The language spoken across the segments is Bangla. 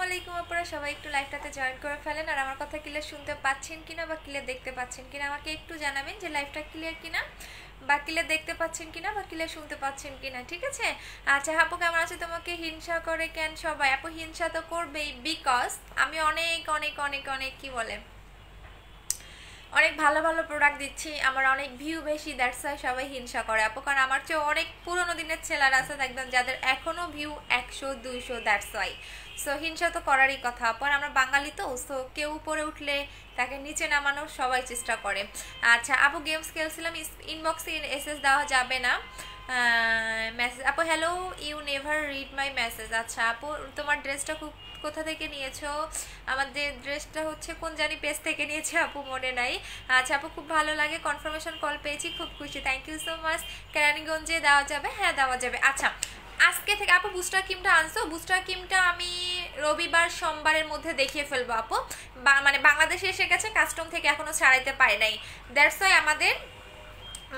আলাইকুম আপনারা সবাই একটু লাইভটাতে জয়েন করে ফেলেন আর আমার কথা ক্লিয়ার শুনতে পাচ্ছেন কিনা বা ক্লিয়ার দেখতে পাচ্ছেন কিনা আমাকে একটু জানাবেন যে লাইভটা ক্লিয়ার কিনা বা ক্লিয়ার দেখতে পাচ্ছেন কিনা বা ক্লিয়ার শুনতে পাচ্ছেন কিনা ঠিক আছে। আচ্ছা আপু কেমন আছে? তোমাকে হিংসা করে কেন সবাই? আপু হিংসা তো করবেই, বিকজ আমি অনেক অনেক অনেক অনেক কি বলে অনেক ভালো ভালো প্রোডাক্ট দিচ্ছি, আমার অনেক ভিউ বেশি, দ্যাটস ওয়াই সবাই হিংসা করে আপু। কারণ আমার চেয়ে অনেক পুরোনো দিনের ছেলেরা আছে একদম যাদের এখনও ভিউ 100 200, দ্যাটস ওয়াই। সো হিংসা তো করারই কথা আপু, আর আমরা বাঙালি তো, সো কেউ উপরে উঠলে তাকে নিচে নামানোর সবাই চেষ্টা করে। আচ্ছা আপু গেমস খেলছিলাম, ইনবক্সে এসএস দেওয়া যাবে না মেসেজ। আপু hello, you never read my message. আচ্ছা আপু তোমার ড্রেসটা খুব কোথা থেকে নিয়েছো? আমাদের ড্রেসটা হচ্ছে কোন জানি পেজ থেকে নিয়েছে আপু, মনে নাই। আচ্ছা আপু খুব ভালো লাগে, কনফার্মেশন কল পেয়েছি, খুব খুশি, থ্যাংক ইউ সো মাচ। কেরানীগঞ্জে দেওয়া যাবে? হ্যাঁ দেওয়া যাবে। আচ্ছা আজকে থেকে আপু বুস্টার ক্রিমটা আনছো? বুস্টার ক্রিমটা আমি রবিবার সোমবারের মধ্যে দেখিয়ে ফেলবো আপু, মানে বাংলাদেশে এসে গেছে, কাস্টম থেকে এখনো ছাড়াইতে পারে নাই, দ্যাটস ওয়াই আমাদের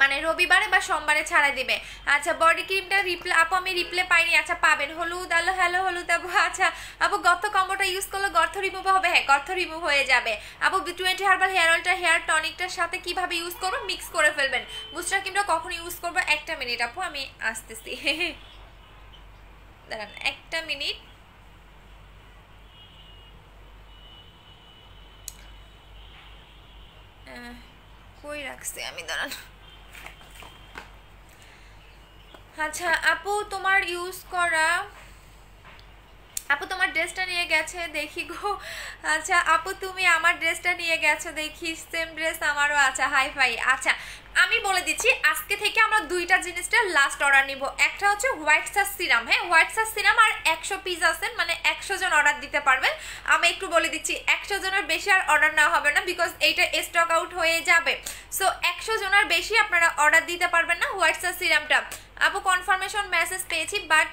মানে রবিবারে বা সোমবারে ছাড়া দিবে। আচ্ছা বডি ক্রিমটা রিপ্লে আপু আমি রিপ্লে পাইনি। আচ্ছা পাবেন। হলুদ আলো হ্যালো হলুদ আপু। আচ্ছা আপু গর্ত কম্বোটা ইউজ করলে গর্ত রিমুভ হবে? হ্যাঁ গর্ত রিমুভ হয়ে যাবে আপু। 20 হার্বাল হেয়ার অয়েলটা হেয়ার টনিকটার সাথে কিভাবে ইউজ করবো? মিক্স করে ফেলবেন। বুস্টার ক্রিমটা কখন ইউজ করবো? একটা মিনিট আপু আমি আসতেছি, দাঁড়ান একটা মিনিট। কই রাখছি আমি, দাঁড়ান। আচ্ছা আপু তোমার ইউজ করা, আপু তোমার ড্রেসটা নিয়ে গেছে দেখি গো। আচ্ছা আপু তুমি আমার ড্রেসটা নিয়ে গেছো দেখি, সেম ড্রেস আমারও। আচ্ছা হাই ফাই। আচ্ছা আমি বলে দিচ্ছি আজকে থেকে আমরা দুইটা জিনিসটা লাস্ট অর্ডার নিব। একটা হচ্ছে হোয়াইট সাস সিরাম, হ্যাঁ হোয়াইট সাস সিরাম, আর 100 পিস আছেন মানে 100 জন অর্ডার দিতে পারবেন। আমি একটু বলে দিচ্ছি 100 জনের বেশি আর অর্ডার নেওয়া হবে না, বিকজ এইটা স্টক আউট হয়ে যাবে। সো 100 জনের বেশি আপনারা অর্ডার দিতে পারবেন না হোয়াইট সাস সিরামটা। আপু কনফার্মেশন মেসেজ পেয়েছি, বাট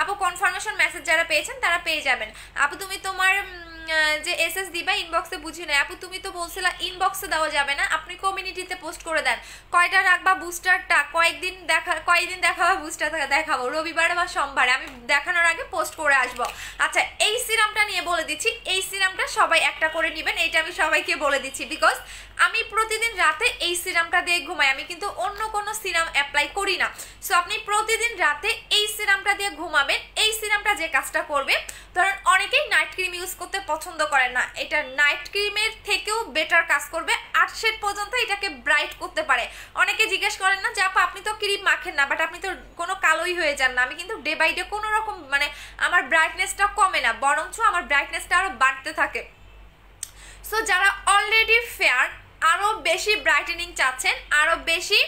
আপু কনফার্মেশন মেসেজ যারা পেয়েছেন তারা পেয়ে যাবেন। আপু তুমি তোমার যে এসএস দিবা ইনবক্সে বুঝি নাই আপু, তুমি তো বলছিলা ইনবক্সে দেওয়া যাবে না, আপনি কমিউনিটিতে পোস্ট করে দেন। কয়টা রাখবা বুস্টারটা? কয়েকদিন দেখাবো বুস্টার দেখাবো, রবিবারে বা সোমবারে আমি দেখানোর আগে পোস্ট করে আসবো। আচ্ছা এই সিরামটা নিয়ে বলে দিচ্ছি, এই সিরামটা সবাই একটা করে নেবেন, এইটা আমি সবাইকে বলে দিচ্ছি, বিকজ আমি প্রতিদিন রাতে এই সিরামটা দিয়ে ঘুমাই, আমি কিন্তু অন্য কোনো সিরাম অ্যাপ্লাই করি না। সো আপনি প্রতিদিন রাতে এই সিরামটা দিয়ে ঘুমাবেন। এই সিরামটা যে কাজটা করবে, ধরেন অনেকেই নাইট ক্রিম ইউজ করতে পছন্দ করেন না, এটা নাইট ক্রিমের থেকেও বেটার কাজ করবে, 8 শেড পর্যন্ত এটাকে ব্রাইট করতে পারে। অনেকে জিজ্ঞেস করেন না যে আপা আপনি তো ক্রিম মাখেন না, বাট আপনি তো কোনো কালোই হয়ে যান না। আমি কিন্তু ডে বাই ডে কোনো রকম মানে আমার ব্রাইটনেসটা কমে না, বরঞ্চ আমার ব্রাইটনেসটা আরও বাড়তে থাকে। সো যারা অলরেডি ফেয়ার, আরও বেশি ব্রাইটেনিং চাচ্ছেন, আরও বেশি,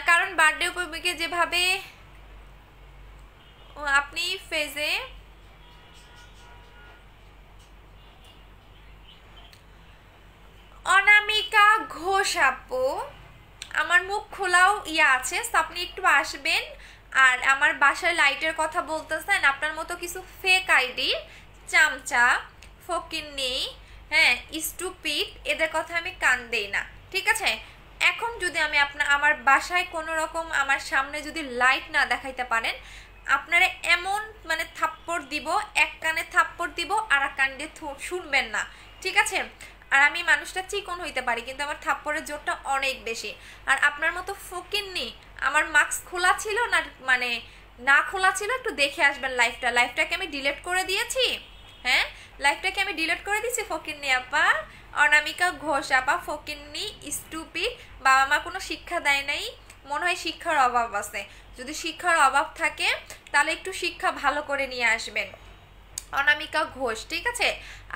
কারণ বার্থডে উপলক্ষে যেভাবে আপনি ফেজে অনামিকা ঘোষ আপু, আমার মুখ খোলাও আছে, তো আপনি একটু আসবেন। আর আমার বাসায় লাইটের কথা বলতেছেন, আপনার মতো কিছু ফেক আইডি, চামচা, ফকিন্নি, হ্যাঁ স্টুপিড, এদের কথা আমি কান দেই না, ঠিক আছে? এখন যদি আমি আমার বাসায় কোনো রকম আমার সামনে যদি লাইট না দেখাইতে পারেন, আপনারা এমন মানে থাপ্পড় দিব, এক কানে থাপ্পড় দিব আর এক কান দিয়ে শুনবেন না, ঠিক আছে? আর আমি মানুষটা চিকন হইতে পারি, কিন্তু আমার থাপ্পড়ের জোরটা অনেক বেশি। আর আপনার মতো ফকিন্নি, আমার মাস্ক খোলা ছিল না মানে না খোলা ছিল, একটু দেখে আসবেন লাইফটাকে আমি ডিলিট করে দিয়েছি, হ্যাঁ লাইফটাকে আমি ডিলিট করে দিয়েছি। ফকিন্নি আপা, অনামিকা ঘোষ আপা, ফকিন্নি, স্টুপিড, বাবা মা কোনো শিক্ষা দেয় নাই, মনে হয় শিক্ষার অভাব আছে। যদি শিক্ষার অভাব থাকে তাহলে একটু শিক্ষা ভালো করে নিয়ে আসবেন। অনামিকা ঘোষ, ঠিক আছে?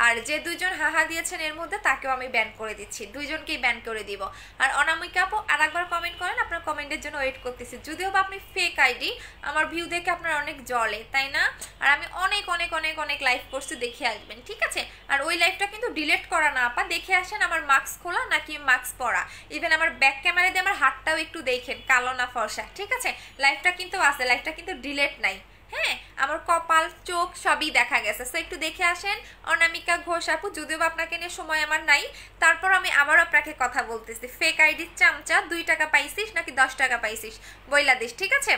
আর যে দুইজন হাহা দিয়েছেন এর মধ্যে তাকেও আমি ব্যান করে দিচ্ছি, দুইজনকেই ব্যান করে দিব। আর অনামিকা আপু আর একবার কমেন্ট করেন, আপনার কমেন্টের জন্য ওয়েট করতেছি। যদিও বা আপনি ফেক আইডি, আমার ভিউ দেখে আপনার অনেক জলে, তাই না? আর আমি অনেক অনেক অনেক অনেক লাইভ করছি, দেখে আসবেন, ঠিক আছে? আর ওই লাইভটা কিন্তু ডিলিট করা না আপা, দেখে আসেন আমার মাস্ক খোলা নাকি মাস্ক পরা, ইভেন আমার ব্যাক ক্যামেরা দিয়ে আমার হাতটাও একটু দেখেন, কালো না ফর্সা, ঠিক আছে? লাইভটা কিন্তু আছে, লাইভটা কিন্তু ডিলিট নাই, হ্যাঁ আমার কপাল চোখ সবই দেখা গেছে। সো একটু দেখে আসেন অনামিকা ঘোষ আপু, যদিও আপনাকে নিয়ে সময় আমার নাই, তারপর আমি আবার আপনাকে কথা বলতেছি। ফেক আইডির চামচা, 2 টাকা পাইছিস নাকি 10 টাকা পাইছিস বইলা দিস, ঠিক আছে?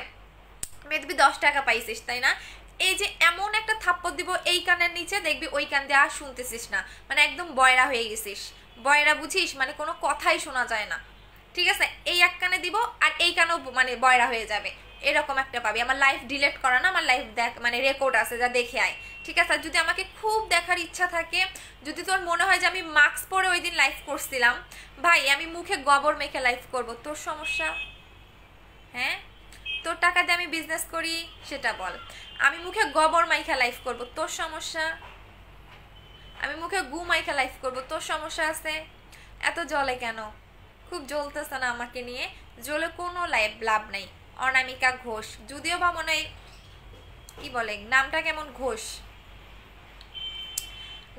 মেবি 10 টাকা পাইছিস তাই না? এই যে এমন একটা থাপ্পড় দিব এই কানের নিচে, দেখবি ওই কান দিয়ে আর শুনতেছিস না, মানে একদম বয়রা হয়ে গেছিস। বয়রা বুঝিস, মানে কোনো কথাই শোনা যায় না, ঠিক আছে? এই এক কানে দিব আর এই কানেও মানে বয়রা হয়ে যাবে, এরকম একটা পাবি। আমার লাইফ ডিলিট করা না, আমার লাইফ দেখ মানে রেকর্ড আছে, যা দেখে আয়, ঠিক আছে? আর যদি আমাকে খুব দেখার ইচ্ছা থাকে, যদি তোর মনে হয় যে আমি মাস্ক পরে ওই দিন লাইভ করছিলাম, ভাই আমি মুখে গোবর মেখে লাইভ করব, তোর সমস্যা? হ্যাঁ, তোর টাকা দিয়ে আমি বিজনেস করি সেটা বল। আমি মুখে গোবর মাইখা লাইভ করব, তোর সমস্যা? আমি মুখে গু মাইখা লাইভ করব, তোর সমস্যা আছে? এত জ্বলে কেন? খুব জ্বলতেছে না আমাকে নিয়ে? জ্বলে কোনো লাভ নাই। অনামিকা ঘোষ, যদিও বা মনে হয় কি বলে নামটা, কেমন ঘোষ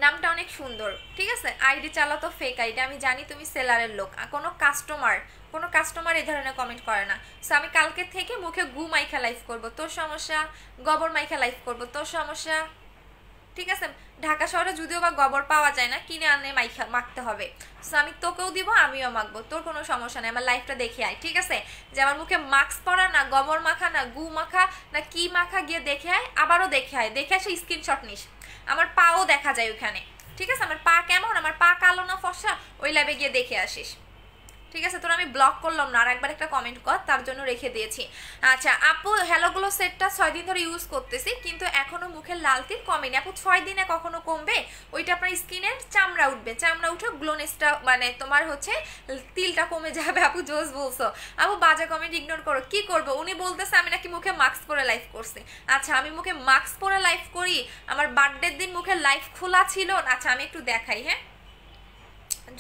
নামটা অনেক সুন্দর, ঠিক আছে? আইডি চালাতো ফেক আইডি, আমি জানি তুমি সেলারের লোক। কোনো কাস্টমার এই ধরনের কমেন্ট করে না। সো আমি কালকে থেকে মুখে গু মাইখা লাইভ করবো, তোর সমস্যা? গোবর মাইখা লাইভ করবো, তোর সমস্যা? ঠিক আছে, ঢাকা শহরে যদিও বা গোবর পাওয়া যায় না, কিনে আনে মাখতে হবে। সো আমি তোকেও দিব, আমিও মাখবো, তোর কোনো সমস্যা নেই। আমার লাইফটা দেখে আয়, ঠিক আছে? যে আমার মুখে মাস্ক পরা না, গোবর মাখা না, গু মাখা না, কি মাখা, গিয়ে দেখে আয়, আবারও দেখে আয়, দেখে আসে স্ক্রিনশট নিস। আমার পাও দেখা যায় ওইখানে, ঠিক আছে? আমার পা কেমন, আমার পা কালো না ফর্সা, ওই ল্যাবে গিয়ে দেখে আসিস, ঠিক আছে? তোর আমি ব্লক করলাম না, আর একবার একটা কমেন্ট কর, তার জন্য রেখে দিয়েছি। আচ্ছা আপু, হ্যালোগুলো সেটটা 6 দিন ধরে ইউজ করতেছি, কিন্তু এখনো মুখের লাল তিল কমেনি। আপু 6 দিনে কখনো কমবে? ওইটা আপনার স্কিনের চামড়া উঠবে, চামড়া উঠে গ্লোনেসটা মানে তোমার হচ্ছে তিলটা কমে যাবে। আপু জোস বলছো। আপু বাজে কমেন্ট ইগনোর করো। কি করবো? উনি বলতেছে আমি নাকি মুখে মাস্ক পরে লাইভ করছি। আচ্ছা আমি মুখে মাস্ক পরে লাইভ করি? আমার বার্থডের দিন মুখে লাইভ খোলা ছিল। আচ্ছা আমি একটু দেখাই, হ্যাঁ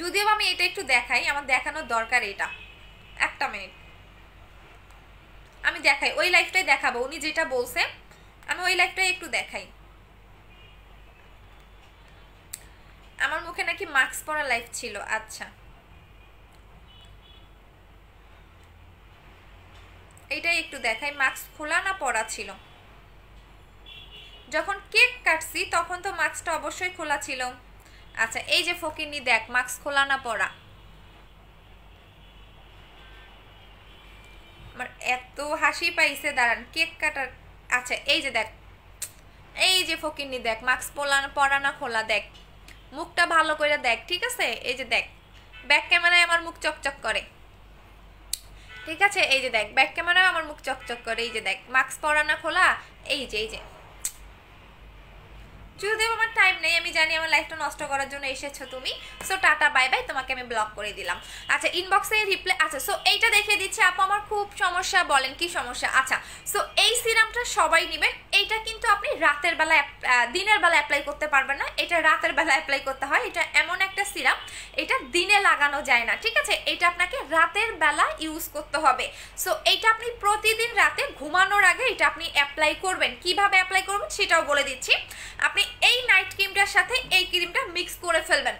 যদিও আমি এটা একটু দেখাই, আমার দেখানোর দরকার, এটা একটা মিনিট আমি দেখাই, ওই লাইফটাই দেখাবো। উনি যেটা বলছে আমি ওই লাইফটাই একটু দেখাই। আমার মুখে নাকি মাস্ক পরা লাইফ ছিল। আচ্ছা এইটাই একটু দেখাই, মাস্ক খোলা না পরা ছিল। যখন কেক কাটছি তখন তো মাস্কটা অবশ্যই খোলা ছিল। আচ্ছা এই যে ফকিরনি দেখ, মাস্ক খোলা না পরা। আমার এত হাসি পাইছে, দাঁড়ান কেক কাটার। আচ্ছা এই যে দেখ, এই যে ফকিরনি দেখ, মাস্ক পরা না খোলা, দেখ মুখটা ভালো করে দেখ, ঠিক আছে? এই যে দেখ, ব্যাক ক্যামেরায় আমার মুখ চকচক করে, ঠিক আছে? এই যে দেখ, ব্যাক ক্যামেরায় আমার মুখ চকচক করে। এই যে দেখ, মাস্ক পরা না খোলা, এই যে যদিও আমার টাইম নেই, আমি জানি আমার লাইফটা নষ্ট করার জন্য এসেছো তুমি। সো টাটা বাই বাই, তোমাকে আমি ব্লক করে দিলাম। আচ্ছা ইনবক্সে রিপ্লাই। আচ্ছা সো এইটা দেখিয়ে দিচ্ছি আপু, আমার খুব সমস্যা, বলেন কি সমস্যা? আচ্ছা সো এই সিরামটা সবাই নেবেন। এইটা কিন্তু আপনি রাতের বেলা দিনের বেলা অ্যাপ্লাই করতে পারবেন না, এটা রাতের বেলা অ্যাপ্লাই করতে হয়। এটা এমন একটা সিরাম, এটা দিনে লাগানো যায় না, ঠিক আছে? এটা আপনাকে রাতের বেলা ইউজ করতে হবে। সো এইটা আপনি প্রতিদিন রাতে ঘুমানোর আগে এটা আপনি অ্যাপ্লাই করবেন। কিভাবে অ্যাপ্লাই করবেন সেটাও বলে দিচ্ছি। আপনি এই নাইট ক্রিমটার সাথে এই ক্রিমটা মিক্স করে ফেলবেন।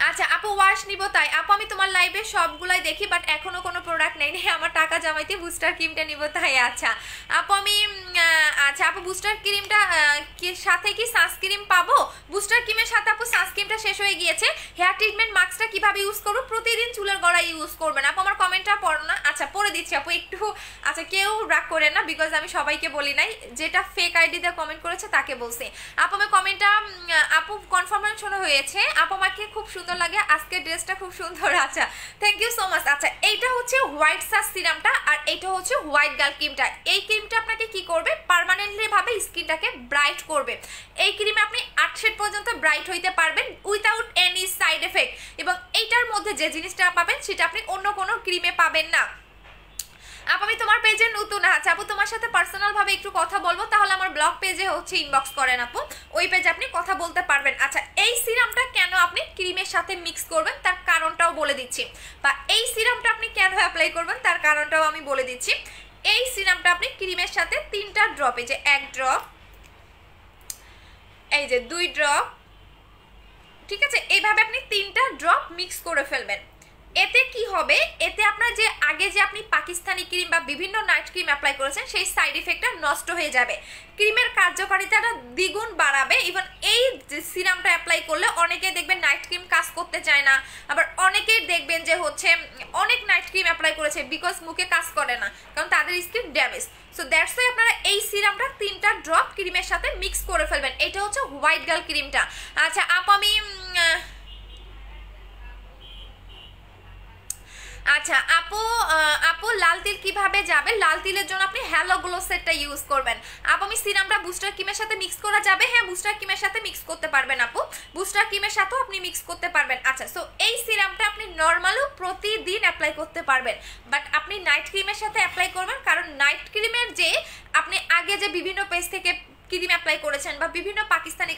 আচ্ছা আপু ওয়াশ নিব, তাই আপু আমি তোমার লাইভে সবগুলাই দেখি, বাট এখনো কোনো প্রোডাক্ট নেই, আমার টাকা জমাইতে বুস্টার ক্রিমটা নিব তাই। আচ্ছা আপু আমি আচ্ছা আপু বুস্টার ক্রিমটা সাথে কি সানস্ক্রিন পাবো? বুস্টার ক্রিমের সাথে আপু সানস্ক্রিনটা শেষ হয়ে গিয়েছে। হেয়ার ট্রিটমেন্ট মাস্কটা কিভাবে ইউজ করবো? প্রতিদিন চুলের গোড়ায় ইউজ করবেন। আপু আমার কমেন্টটা পড়ো না। আচ্ছা পড়ে দিচ্ছি আপু একটু। আচ্ছা কেউ রাগ করে না, বিকজ আমি সবাইকে বলি নাই, যেটা ফেক আইডি দিয়ে কমেন্ট করেছে তাকে বলছি। আপু আমার কমেন্টটা আপু কনফার্মেশন হয়েছে। আপু আমাকে খুব সুন্দর লাগে, আজকে ড্রেসটা খুব সুন্দর। আচ্ছা থ্যাংক ইউ সো মাচ। আচ্ছা এইটা হচ্ছে হোয়াইট সাস সিরামটা, আর এইটা হচ্ছে হোয়াইট গার্ল ক্রিমটা। এই ক্রিমটা আপনাকে কি করবে, পার্মানেন্টলি ভাবে স্কিনটাকে ব্রাইট করবে। এই ক্রিমে আপনি 8 শেড পর্যন্ত ব্রাইট হইতে পারবেন উইথাউট এনি সাইড এফেক্ট, এবং এইটার মধ্যে যে জিনিসটা পাবেন সেটা আপনি অন্য কোনো ক্রিমে পাবেন না। আপু আমি তোমার পেজে নতুন। আচ্ছা আপু তোমার সাথে পার্সোনাল ভাবে একটু কথা বলবো, তাহলে আমার ব্লগ পেজে হচ্ছে ইনবক্স করেন আপু, ওই পেজে আপনি কথা বলতে পারবেন। আচ্ছা এই সিরামটা কেন আপনি ক্রিমের সাথে মিক্স করবেন তার কারণটাও বলে দিচ্ছি, বা এই সিরামটা আপনি কেন অ্যাপ্লাই করবেন তার কারণটাও আমি বলে দিচ্ছি। এই সিরামটা আপনি ক্রিমের সাথে 3টা ড্রপ, এই যে 1 ড্রপ, এই যে 2 ড্রপ, ঠিক আছে? এইভাবে আপনি 3টা ড্রপ মিক্স করে ফেলবেন। এতে কি হবে, এতে আপনার যে আগে যে আপনি পাকিস্তানি ক্রিম বা বিভিন্ন নাইট ক্রিম অ্যাপ্লাই করেছেন সেই সাইড ইফেক্টটা নষ্ট হয়ে যাবে, ক্রিমের কার্যকারিতাটা দ্বিগুণ বাড়াবে। ইভেন এই সিরামটা অ্যাপ্লাই করলে অনেকেই দেখবেন নাইট ক্রিম কাজ করতে চায় না, আবার অনেকেই দেখবেন যে হচ্ছে অনেক নাইট ক্রিম অ্যাপ্লাই করেছে বিকজ মুখে কাজ করে না, কারণ তাদের skin damage. So that's why আপনারা এই সিরামটা 3টা ড্রপ ক্রিমের সাথে মিক্স করে ফেলবেন। এটা হচ্ছে হোয়াইট গার্ল ক্রিমটা। আচ্ছা আপু আমি আচ্ছা আপু আপু লাল তিল কিভাবে যাবে? লাল তিলের জন্য আপনি হ্যালো গ্লো সেটটা ইউজ করবেন। আপু আমি সিরামটা বুস্টার ক্রিমের সাথে মিক্স করা যাবে? হ্যাঁ বুস্টার ক্রিমের সাথে মিক্স করতে পারবেন আপু, বুস্টার ক্রিমের সাথেও আপনি মিক্স করতে পারবেন। আচ্ছা সো এই সিরামটা আপনি নর্মালও প্রতিদিন অ্যাপ্লাই করতে পারবেন, বাট আপনি নাইট ক্রিমের সাথে অ্যাপ্লাই করবেন, কারণ নাইট ক্রিমের যে আপনি আগে যে বিভিন্ন পেজ থেকে ক্রিম অ্যাপ্লাই করেছেন বা বিভিন্ন পাকিস্তানি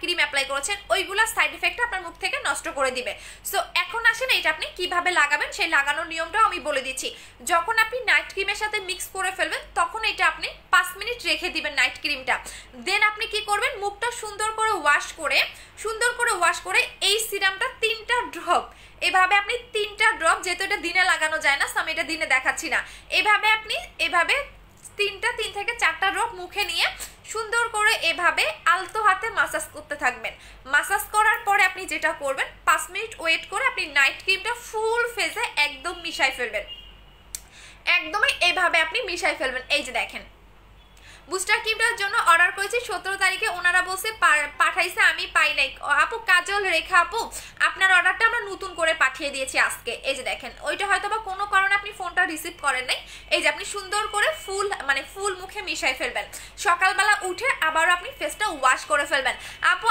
ক্রিম অ্যাপ্লাই করেছেন ওইগুলো সাইড ইফেক্ট আপনার মুখ থেকে নষ্ট করে দিবে। সো এখন আসেন এটা আপনি কিভাবে লাগাবেন সেই লাগানোর নিয়মটাও আমি বলে দিচ্ছি। যখন আপনি নাইট ক্রিমের সাথে মিক্স করে ফেলবেন তখন এটা আপনি 5 মিনিট রেখে দিবেন নাইট ক্রিমটা। দেন আপনি কি করবেন, মুখটা সুন্দর করে ওয়াশ করে এই সিরামটা 3টা ড্রপ এভাবে আপনি 3টা ড্রপ, যেহেতু এটা দিনে লাগানো যায় না আমি এটা দিনে দেখাচ্ছি না, এভাবে আপনি এভাবে 3 থেকে 4টা ড্রপ মুখে নিয়ে সুন্দর করে এভাবে আলতো হাতে মাসাজ করতে থাকবেন। মাসাজ করার পরে আপনি যেটা করবেন 5 মিনিট ওয়েট করে আপনি নাইট ক্রিমটা ফুল ফেসে একদম মিশাই ফেলবেন, একদমই এভাবে আপনি মিশাই ফেলবেন। এই যে দেখেন বুস্টার ক্রিমটার জন্য অর্ডার করেছি 17 তারিখে, ওনারা বলছে পাঠাইছে, আমি পাই নাই। আপু কাজল রেখা আপু আপনার অর্ডারটা আমরা নতুন করে পাঠিয়ে দিয়েছি আজকে। এই যে দেখেন ওইটা হয়তো বা কোনো কারণে আপনি ফোনটা রিসিভ করেন নাই। এই যে আপনি সুন্দর করে ফুল মুখে মিশাই ফেলবেন, সকালবেলা উঠে আবারও আপনি ফেসটা ওয়াশ করে ফেলবেন।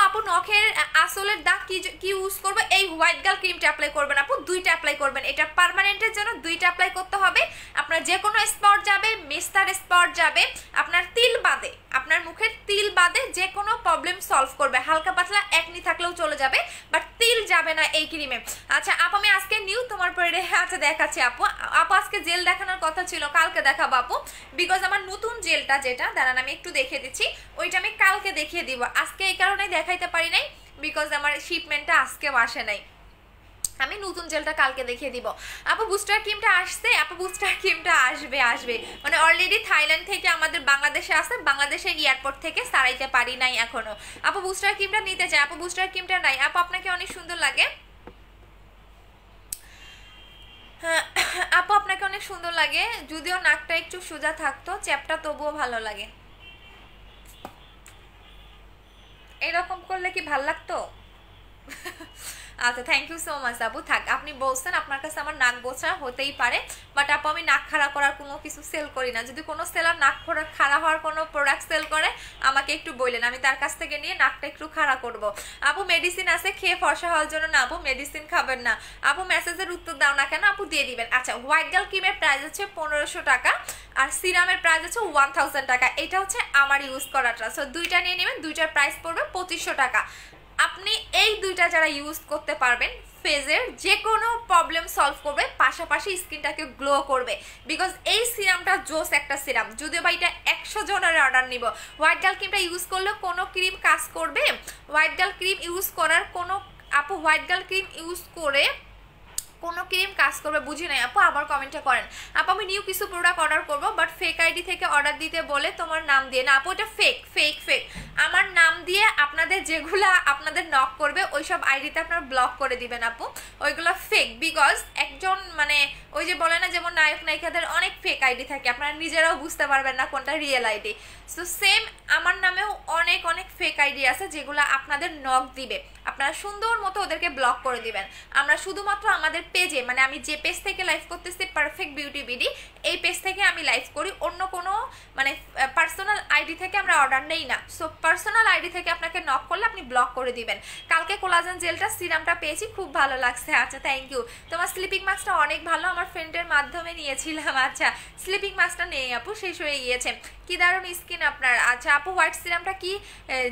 আপু নখের আসলের দাগ কি ইউজ করবে? এই হোয়াইট গার্ল ক্রিমটা অ্যাপ্লাই করবেন আপু, 2টা অ্যাপ্লাই করবেন। এটা পার্মানেন্টের জন্য 2টা অ্যাপ্লাই করতে হবে। আপনার যে কোনো স্পট যাবে, মেস্তার স্পট যাবে, আপনার তিল বাদে, আপনার মুখের তিল বাদে যে কোনো প্রবলেম সলভ করবে। হালকা পাতলা একনি থাকলেও চলে যাবে, বাট তিল যাবে না এই ক্রিমে। আচ্ছা আপু আমি আজকে নিউ তোমার পরে আচ্ছা দেখাচ্ছি আপু আজকে জেল দেখানোর কথা ছিল, কালকে দেখাবো আপু, বিকজ আমার নতুন জেলটা যেটা দাঁড়ান আমি একটু দেখিয়ে দিচ্ছি, ওইটা আমি কালকে দেখিয়ে দিব। আজকে এই কারণে দেখাইতে পারি নাই বিকজ আমার শিপমেন্টটা আজকেও আসে নাই, আমি নতুন জেলটা কালকে দেখিয়ে দিব। আপু বুস্টার ক্রিমটা আসছে? আপু বুস্টার ক্রিমটা আসবে মানে অলরেডি থাইল্যান্ড থেকে আমাদের বাংলাদেশে আসছে, বাংলাদেশের এয়ারপোর্ট থেকে সারাইতে পারি নাই এখনো। আপু বুস্টার ক্রিমটা নিতে চাই, আপু বুস্টার ক্রিমটা নাই। আপু আপনাকে অনেক সুন্দর লাগে, আপু আপনাকে অনেক সুন্দর লাগে, যদিও নাকটা একটু সোজা থাকতো চ্যাপটা তবুও ভালো লাগে। এরকম করলে কি ভাল লাগতো? আচ্ছা থ্যাংক ইউ সো মাচ আপু। থাক আপনি বলছেন আপনার কাছে আমার নাক বোঝা হতেই পারে, বাট আপু আমি নাক খাড়া করার কোনো কিছু সেল করি না। যদি কোনো সেলার নাক খাড়া হওয়ার কোনো প্রোডাক্ট সেল করে আমাকে একটু বললেন, আমি তার কাছ থেকে নিয়ে নাকটা একটু খাড়া করব। আপু মেডিসিন আছে খেয়ে ফর্সা হওয়ার জন্য? না আপু মেডিসিন খাবেন না। আপু মেসেজের উত্তর দাও না কেন? আপু দিয়ে দিবেন। আচ্ছা হোয়াইট গার্ল ক্রিমের প্রাইস হচ্ছে 1500 টাকা আর সিরামের প্রাইস হচ্ছে 1000 টাকা। এটা হচ্ছে আমার ইউজ করাটা। সো 2টা নিয়ে নেবেন, 2টার প্রাইস পড়বে 2500 টাকা। আপনি এই 2টা যারা ইউজ করতে পারবেন ফেজের যে কোনো প্রবলেম সলভ করবে, পাশাপাশি স্কিনটাকে গ্লো করবে, বিকজ এই সিরামটা জোস একটা সিরাম। যদিও বা এটা 100 জনের অর্ডার নিব। হোয়াইট গার্ল ক্রিমটা ইউজ করলে কোনো ক্রিম কাজ করবে? হোয়াইট গার্ল ক্রিম ইউজ করার কোনো আপু হোয়াইট গার্ল ক্রিম ইউজ করে কোনো ক্রিম কাজ করবে বুঝি নাই আপু, আবার কমেন্টে করেন। আপু আমি নিউ কিছু প্রোডাক্ট অর্ডার করবো, বাট ফেক আইডি থেকে অর্ডার দিতে বলে তোমার নাম দিয়ে। না আপু এটা ফেক আমার নাম দিয়ে আপনাদের যেগুলা আপনাদের নক করবে ওইসব আইডিতে আপনারা ব্লক করে দিবেন আপু, ওইগুলো ফেক। বিকজ একজন মানে ওই যে বলে না যেমন নায়ক নায়িকাদের অনেক ফেক আইডি থাকে, আপনারা নিজেরাও বুঝতে পারবেন না কোনটা রিয়েল আইডি। সো সেম আমার নামেও অনেক ফেক আইডি আছে যেগুলো আপনাদের নক দিবে, আপনারা সুন্দর মতো ওদেরকে ব্লক করে দিবেন। আমরা শুধুমাত্র আমাদের পেজে মানে আমি যে পেজ থেকে লাইভ করতেছি পারফেক্ট বিউটি বিডি, এই পেজ থেকে আমি লাইভ করি, অন্য কোনো মানে পার্সোনাল আইডি থেকে আমরা অর্ডার নেই না। সো পার্সোনাল আইডি থেকে আপনাকে নক করলে আপনি ব্লক করে দিবেন। কালকে কোলাজেন জেলটা সিরামটা পেয়েছি, খুব ভালো লাগছে। আচ্ছা থ্যাংক ইউ। তোমার স্লিপিং মাস্কটা অনেক ভালো, আমার ফ্রেন্ডের মাধ্যমে নিয়েছিলাম। আচ্ছা স্লিপিং মাস্কটা নেই আপু, শেষ হয়ে গিয়েছে। কি দারুণ স্কিন আপনার। আচ্ছা আপু হোয়াইট সিরামটা কি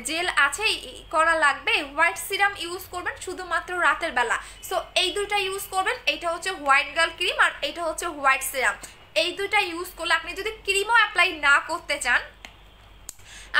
জেল আছে করা লাগবে? হোয়াইট সিরাম ইউজ করবেন শুধুমাত্র রাতের বেলা। সো এই 2টা ইউজ করবেন, এইটা হচ্ছে হোয়াইট গার্ল ক্রিম আর এইটা হচ্ছে হোয়াইট সিরাম। এই 2টা ইউজ করলে আপনি যদি ক্রিমও অ্যাপ্লাই না করতে চান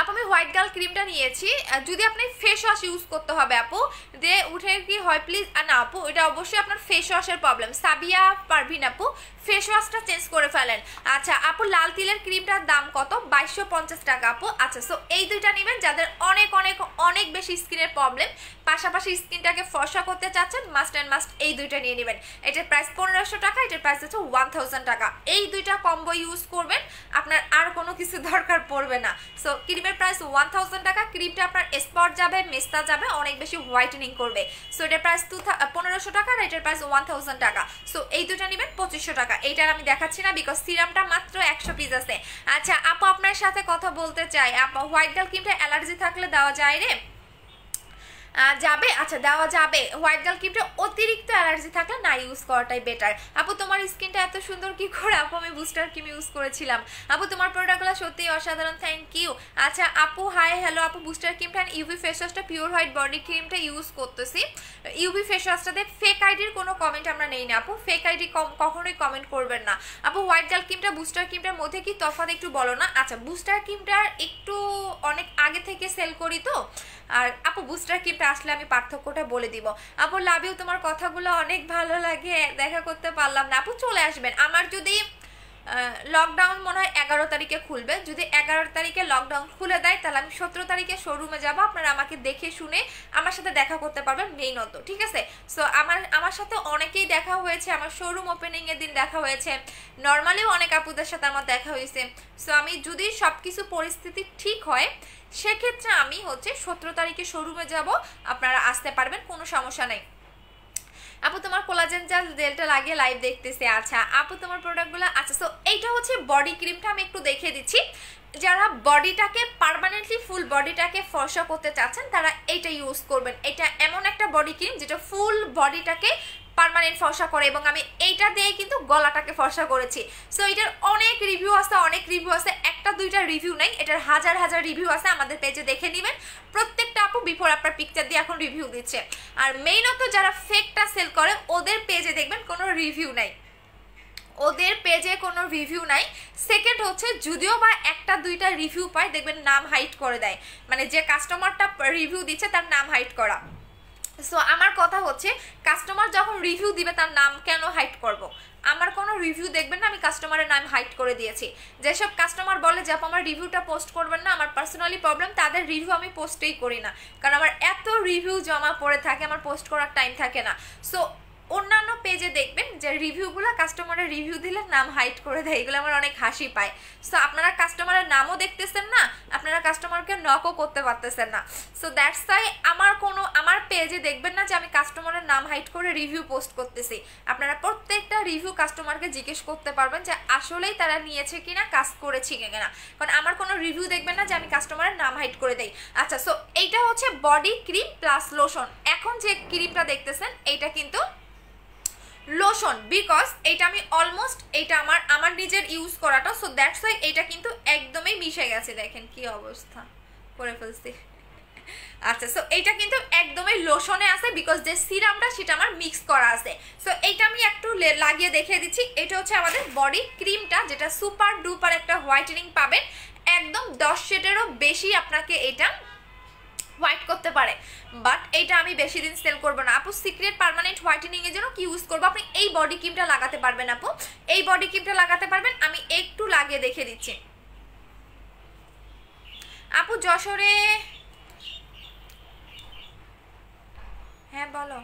আপু আমি হোয়াইট গার্ল ক্রিমটা নিয়েছি, যদি আপনি ফেস ওয়াশ ইউজ করতে হবে আপু, দিয়ে উঠে কি হয় প্লিজ, না আপু এটা অবশ্যই আপনার ফেস ওয়াশের প্রবলেম। সাবিয়া পারভিন আপু ফেস ওয়াশটা চেঞ্জ করে ফেলেন। আচ্ছা আপু লাল তিলের ক্রিমটার দাম কত? 2250 টাকা আপু। আচ্ছা সো এই দুইটা নেবেন যাদের অনেক অনেক অনেক বেশি স্কিনের প্রবলেম, পাশাপাশি স্কিনটাকে ফর্সা করতে চাচ্ছেন, মাস্ট অ্যান্ড মাস্ট এই দুইটা নিয়ে নেবেন। এটার প্রাইস 1500 টাকা, এটার প্রাইস হচ্ছে 1000 টাকা। এই দুইটা কম্বো ইউজ করবেন, আপনার আর কোনো কিছু দরকার পড়বে না। সো ক্রিমের প্রাইস 1000 টাকা, ক্রিমটা আপনার স্পট যাবে, মেস্তা যাবে, অনেক বেশি হোয়াইটেনিং করবে। সো এটার প্রাইস 1500 টাকা আর এটার প্রাইস 1000 টাকা। সো এই দুটো নেবেন 2500 টাকা। এইটার আমি দেখাচ্ছি না বিকজ সিরামটা মাত্র 100 পিস আছে। আচ্ছা আপু আপনার সাথে কথা বলতে চাই, আপু হোয়াইট গার্ল ক্রিমটা অ্যালার্জি থাকলে দেওয়া যায় রে? যাবে, আচ্ছা দেওয়া যাবে। হোয়াইট গার্ল ক্রিমটা অতিরিক্ত অ্যালার্জি থাকলে না ইউজ করাটাই বেটার। আপু তোমার স্কিনটা এত সুন্দর কি করে? আপু আমি বুস্টার ক্রিম ইউজ করেছিলাম। আপু তোমার প্রোডাক্টগুলো সত্যিই অসাধারণ, থ্যাংক ইউ। আচ্ছা আপু হাই হ্যালো আপু, বুস্টার ক্রিমটা ইউভি ফেস ওয়াশটা পিওর হোয়াইট বডি ক্রিমটা ইউজ করতেছি। ইউভি ফেস ওয়াশটাতে ফেক আইডির কোনো কমেন্ট আমরা নেই না আপু, ফেক আইডি কখনোই কমেন্ট করবেন না আপু। হোয়াইট গার্ল ক্রিমটা বুস্টার ক্রিমটার মধ্যে কি তফাৎ একটু বলো না। আচ্ছা বুস্টার ক্রিমটার একটু অনেক আগে থেকে সেল করি তো, আর আপু বুস্টার ক্রিমটা আসলে আমি পার্থক্যটা বলে দিব। আপু লাভ ইউ, তোমার কথাগুলো অনেক ভালো লাগে, দেখা করতে পারলাম না আপু, চলে আসবেন। আমার যদি লকডাউন মনে হয় 11 তারিখে খুলবে, যদি 11 তারিখে লকডাউন খুলে দেয় তাহলে আমি 17 তারিখে শোরুমে যাব, আপনারা আমাকে দেখে শুনে আমার সাথে দেখা করতে পারবেন মেইনত, ঠিক আছে? সো আমার সাথে অনেকেই দেখা হয়েছে, আমার শোরুম ওপেনিং এর দিন দেখা হয়েছে, নর্মালিও অনেক আপুদের সাথে আমার দেখা হয়েছে। সো আমি যদি সব কিছু পরিস্থিতি ঠিক হয় সেক্ষেত্রে আমি হচ্ছে 17 তারিখে শোরুমে যাব, আপনারা আসতে পারবেন, কোনো সমস্যা নেই। আপু তোমার কোলাজেন জেলটা লাগিয়ে লাইভ দেখতেছে। আচ্ছা আপু তোমার প্রোডাক্টগুলো, আচ্ছা সো এইটা হচ্ছে বডি ক্রিমটা, আমি একটু দেখিয়ে দিচ্ছি। যারা বডিটাকে পার্মানেন্টলি ফুল বডিটাকে ফর্সা করতে চাচ্ছেন তারা এইটা ইউজ করবেন। এটা এমন একটা বডি ক্রিম যেটা ফুল বডিটাকে পার্মানেন্ট ফর্সা করে, এবং আমি এইটা দিয়ে কিন্তু গলাটাকে ফর্সা করেছি। সো এটার অনেক রিভিউ আছে, একটা দুইটা রিভিউ নাই, এটার হাজার হাজার রিভিউ আছে, আমাদের পেজে দেখে নেবেন। প্রত্যেকটা আপু বিফোর আফটার পিকচার দিয়ে এখন রিভিউ দিচ্ছে। আর মেইনত যারা ফেকটা সেল করে ওদের পেজে দেখবেন কোনো রিভিউ নাই, ওদের পেজে কোনো রিভিউ নাই। সেকেন্ড হচ্ছে যদিও বা একটা দুইটা রিভিউ পায় দেখবেন নাম হাইড করে দেয়, মানে যে কাস্টমারটা রিভিউ দিচ্ছে তার নাম হাইড করা। সো আমার কথা হচ্ছে কাস্টমার যখন রিভিউ দিবে তার নাম কেন হাইড করব? আমার কোনো রিভিউ দেখবেন না, আমি কাস্টমারের নাম হাইড করে দিয়েছি। যেসব কাস্টমার বলে যে আপু আমার রিভিউটা পোস্ট করবেন না, আমার পার্সোনালি প্রবলেম, তাদের রিভিউ আমি পোস্টেই করি না, কারণ আমার এত রিভিউ জমা পড়ে থাকে, আমার পোস্ট করার টাইম থাকে না। সো অন্যান্য পেজে দেখবেন যে রিভিউগুলো কাস্টমারের রিভিউ দিলে নাম হাইড করে দেয়, এগুলো আমার অনেক হাসি পায়। সো আপনারা কাস্টমারের নামও দেখতেছেন না, আপনারা কাস্টমারকে নকও করতে পারতেছেন না। সো দ্যাটস ওয়াই আমার পেজে দেখবেন না যে আমি কাস্টমারের নাম হাইড করে রিভিউ পোস্ট করতেছি। আপনারা প্রত্যেকটা রিভিউ কাস্টমারকে জিজ্ঞেস করতে পারবেন যে আসলেই তারা নিয়েছে কিনা, কাজ করেছে কিনা, কারণ আমার কোনো রিভিউ দেখবেন না যে আমি কাস্টমারের নাম হাইড করে দেই। আচ্ছা সো এইটা হচ্ছে বডি ক্রিম প্লাস লোশন। এখন যে ক্রিমটা দেখতেছেন এইটা কিন্তু লোশন, বিকজ এইটা আমি অলমোস্ট এইটা আমার নিজের ইউজ করাটা, সো দ্যাটস ওয়াই এটা কিন্তু একদমই মিশে গেছে, দেখেন কি অবস্থা করে ফেলছি। আচ্ছা সো এইটা কিন্তু একদমই লোশনে আছে, বিকজ যে সিরামটা সেটা আমার মিক্স করা আছে। সো এইটা আমি একটু লাগিয়ে দেখিয়ে দিচ্ছি। এটা হচ্ছে আমাদের বডি ক্রিমটা, যেটা সুপার ডুপার একটা হোয়াইটেনিং পাবেন, একদম 10 শেডেরও বেশি আপনাকে এটা হোয়াইট করতে পারে, বাট এইটা আমি বেশি দিন সেল করবো না আপু। সিক্রেট পার্মানেন্ট হোয়াইটেনিং এর জন্য কি ইউজ করবো? আপনি এই বডি ক্রিমটা লাগাতে পারবেন আপু, এই বডি ক্রিমটা লাগাতে পারবেন। আমি একটু লাগিয়ে দেখে দিচ্ছি। আপু যশোরে, হ্যাঁ বলো।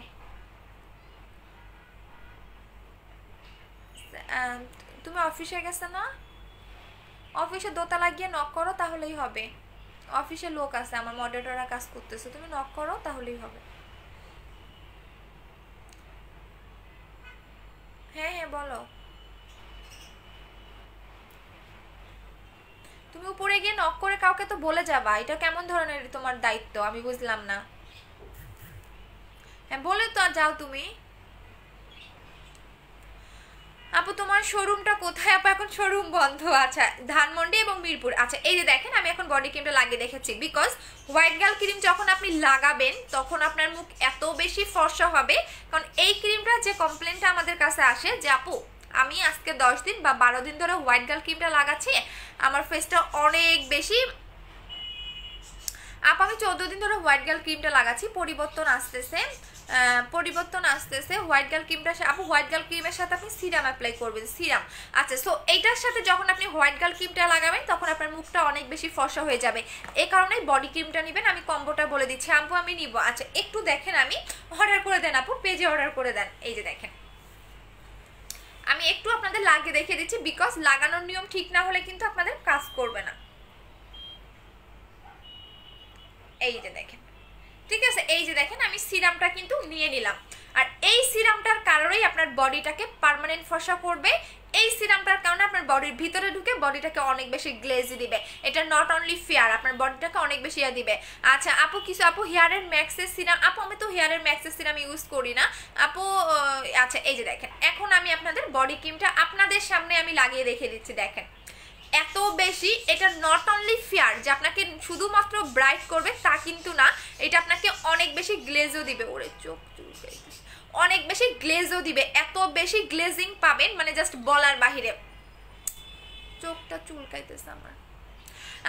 তুমি অফিসে গেছো না? অফিসে দোতলা গিয়ে নক করো তাহলেই হবে, অফিসে লোক আছে, আমার মডারেটররা কাজ করতেছে, তুমি নক করো তাহলেই হবে। হ্যাঁ হ্যাঁ বলো। তুমি উপরে গিয়ে নক করে কাউকে তো বলে যাবা, এটা কেমন ধরনের তোমার দায়িত্ব আমি বুঝলাম না। হ্যাঁ বলে তো যাও তুমি। আপু তোমার শোরুমটা কোথায়? আপু এখন শোরুম বন্ধ। আচ্ছা ধানমন্ডি এবং মিরপুর। আচ্ছা এই যে দেখেন আমি এখন বডি ক্রিমটা লাগিয়ে দেখেছি, বিকজ হোয়াইট গার্ল ক্রিম যখন আপনি লাগাবেন তখন আপনার মুখ এত বেশি ফর্সা হবে, কারণ এই ক্রিমটা যে কমপ্লেনটা আমাদের কাছে আসে যে আপু আমি আজকে 10 দিন বা 12 দিন ধরে হোয়াইট গার্ল ক্রিমটা লাগাচ্ছি, আমার ফেসটা অনেক বেশি আপু আমি 14 দিন ধরে হোয়াইট গার্ল ক্রিমটা লাগাচ্ছি, পরিবর্তন আসতেছে হোয়াইট গার্ল ক্রিমটা। আপু হোয়াইট গার্ল ক্রিমের সাথে আপনি সিরাম অ্যাপ্লাই করবেন, সিরাম। আচ্ছা, সো এইটার সাথে যখন আপনি হোয়াইট গার্ল ক্রিমটা লাগাবেন তখন আপনার মুখটা অনেক বেশি ফর্সা হয়ে যাবে, এই কারণেই বডি ক্রিমটা নেবেন। আমি কম্বোটা বলে দিচ্ছি আপু, আমি নিব। আচ্ছা একটু দেখেন, আমি অর্ডার করে দেন আপু, পেজে অর্ডার করে দেন। এই যে দেখেন, আমি একটু আপনাদের লাগিয়ে দেখিয়ে দিচ্ছি, বিকজ লাগানোর নিয়ম ঠিক না হলে কিন্তু আপনাদের কাজ করবে না। এই যে দেখেন, ঠিক আছে, এই যে দেখেন আমি সিরামটা কিন্তু নিয়ে নিলাম। আর এই সিরামটার কারণেই আপনার বডিটাকে পার্মানেন্ট ফর্সা করবে। এই সিরামটার কারণে আপনার বডির ভিতরে ঢুকে বডিটাকে অনেক বেশি গ্লেজি দিবে। এটা নট অনলি ফেয়ার, আপনার বডিটাকে অনেক বেশি ইয়া দিবে। আচ্ছা আপু কিছু আপু হেয়ারের ম্যাক্সের সিরাম, আপু আমি তো হেয়ারের ম্যাক্সের সিরাম ইউজ করি না আপু। আচ্ছা এই যে দেখেন, এখন আমি আপনাদের বডি ক্রিমটা আপনাদের সামনে আমি লাগিয়ে রেখে দিচ্ছি। দেখেন এত বেশি, এটা নট অনলি ফেয়ার যে আপনাকে শুধুমাত্র ব্রাইট করবে তা কিন্তু না, এটা আপনাকে অনেক বেশি গ্লেজও দিবে। ওরে চোখ চুলকাইতেছে, অনেক বেশি গ্লেজও দিবে, এত বেশি গ্লেজিং পাবেন মানে জাস্ট বলার বাহিরে। চোখটা চুলকাইতেছে আমার।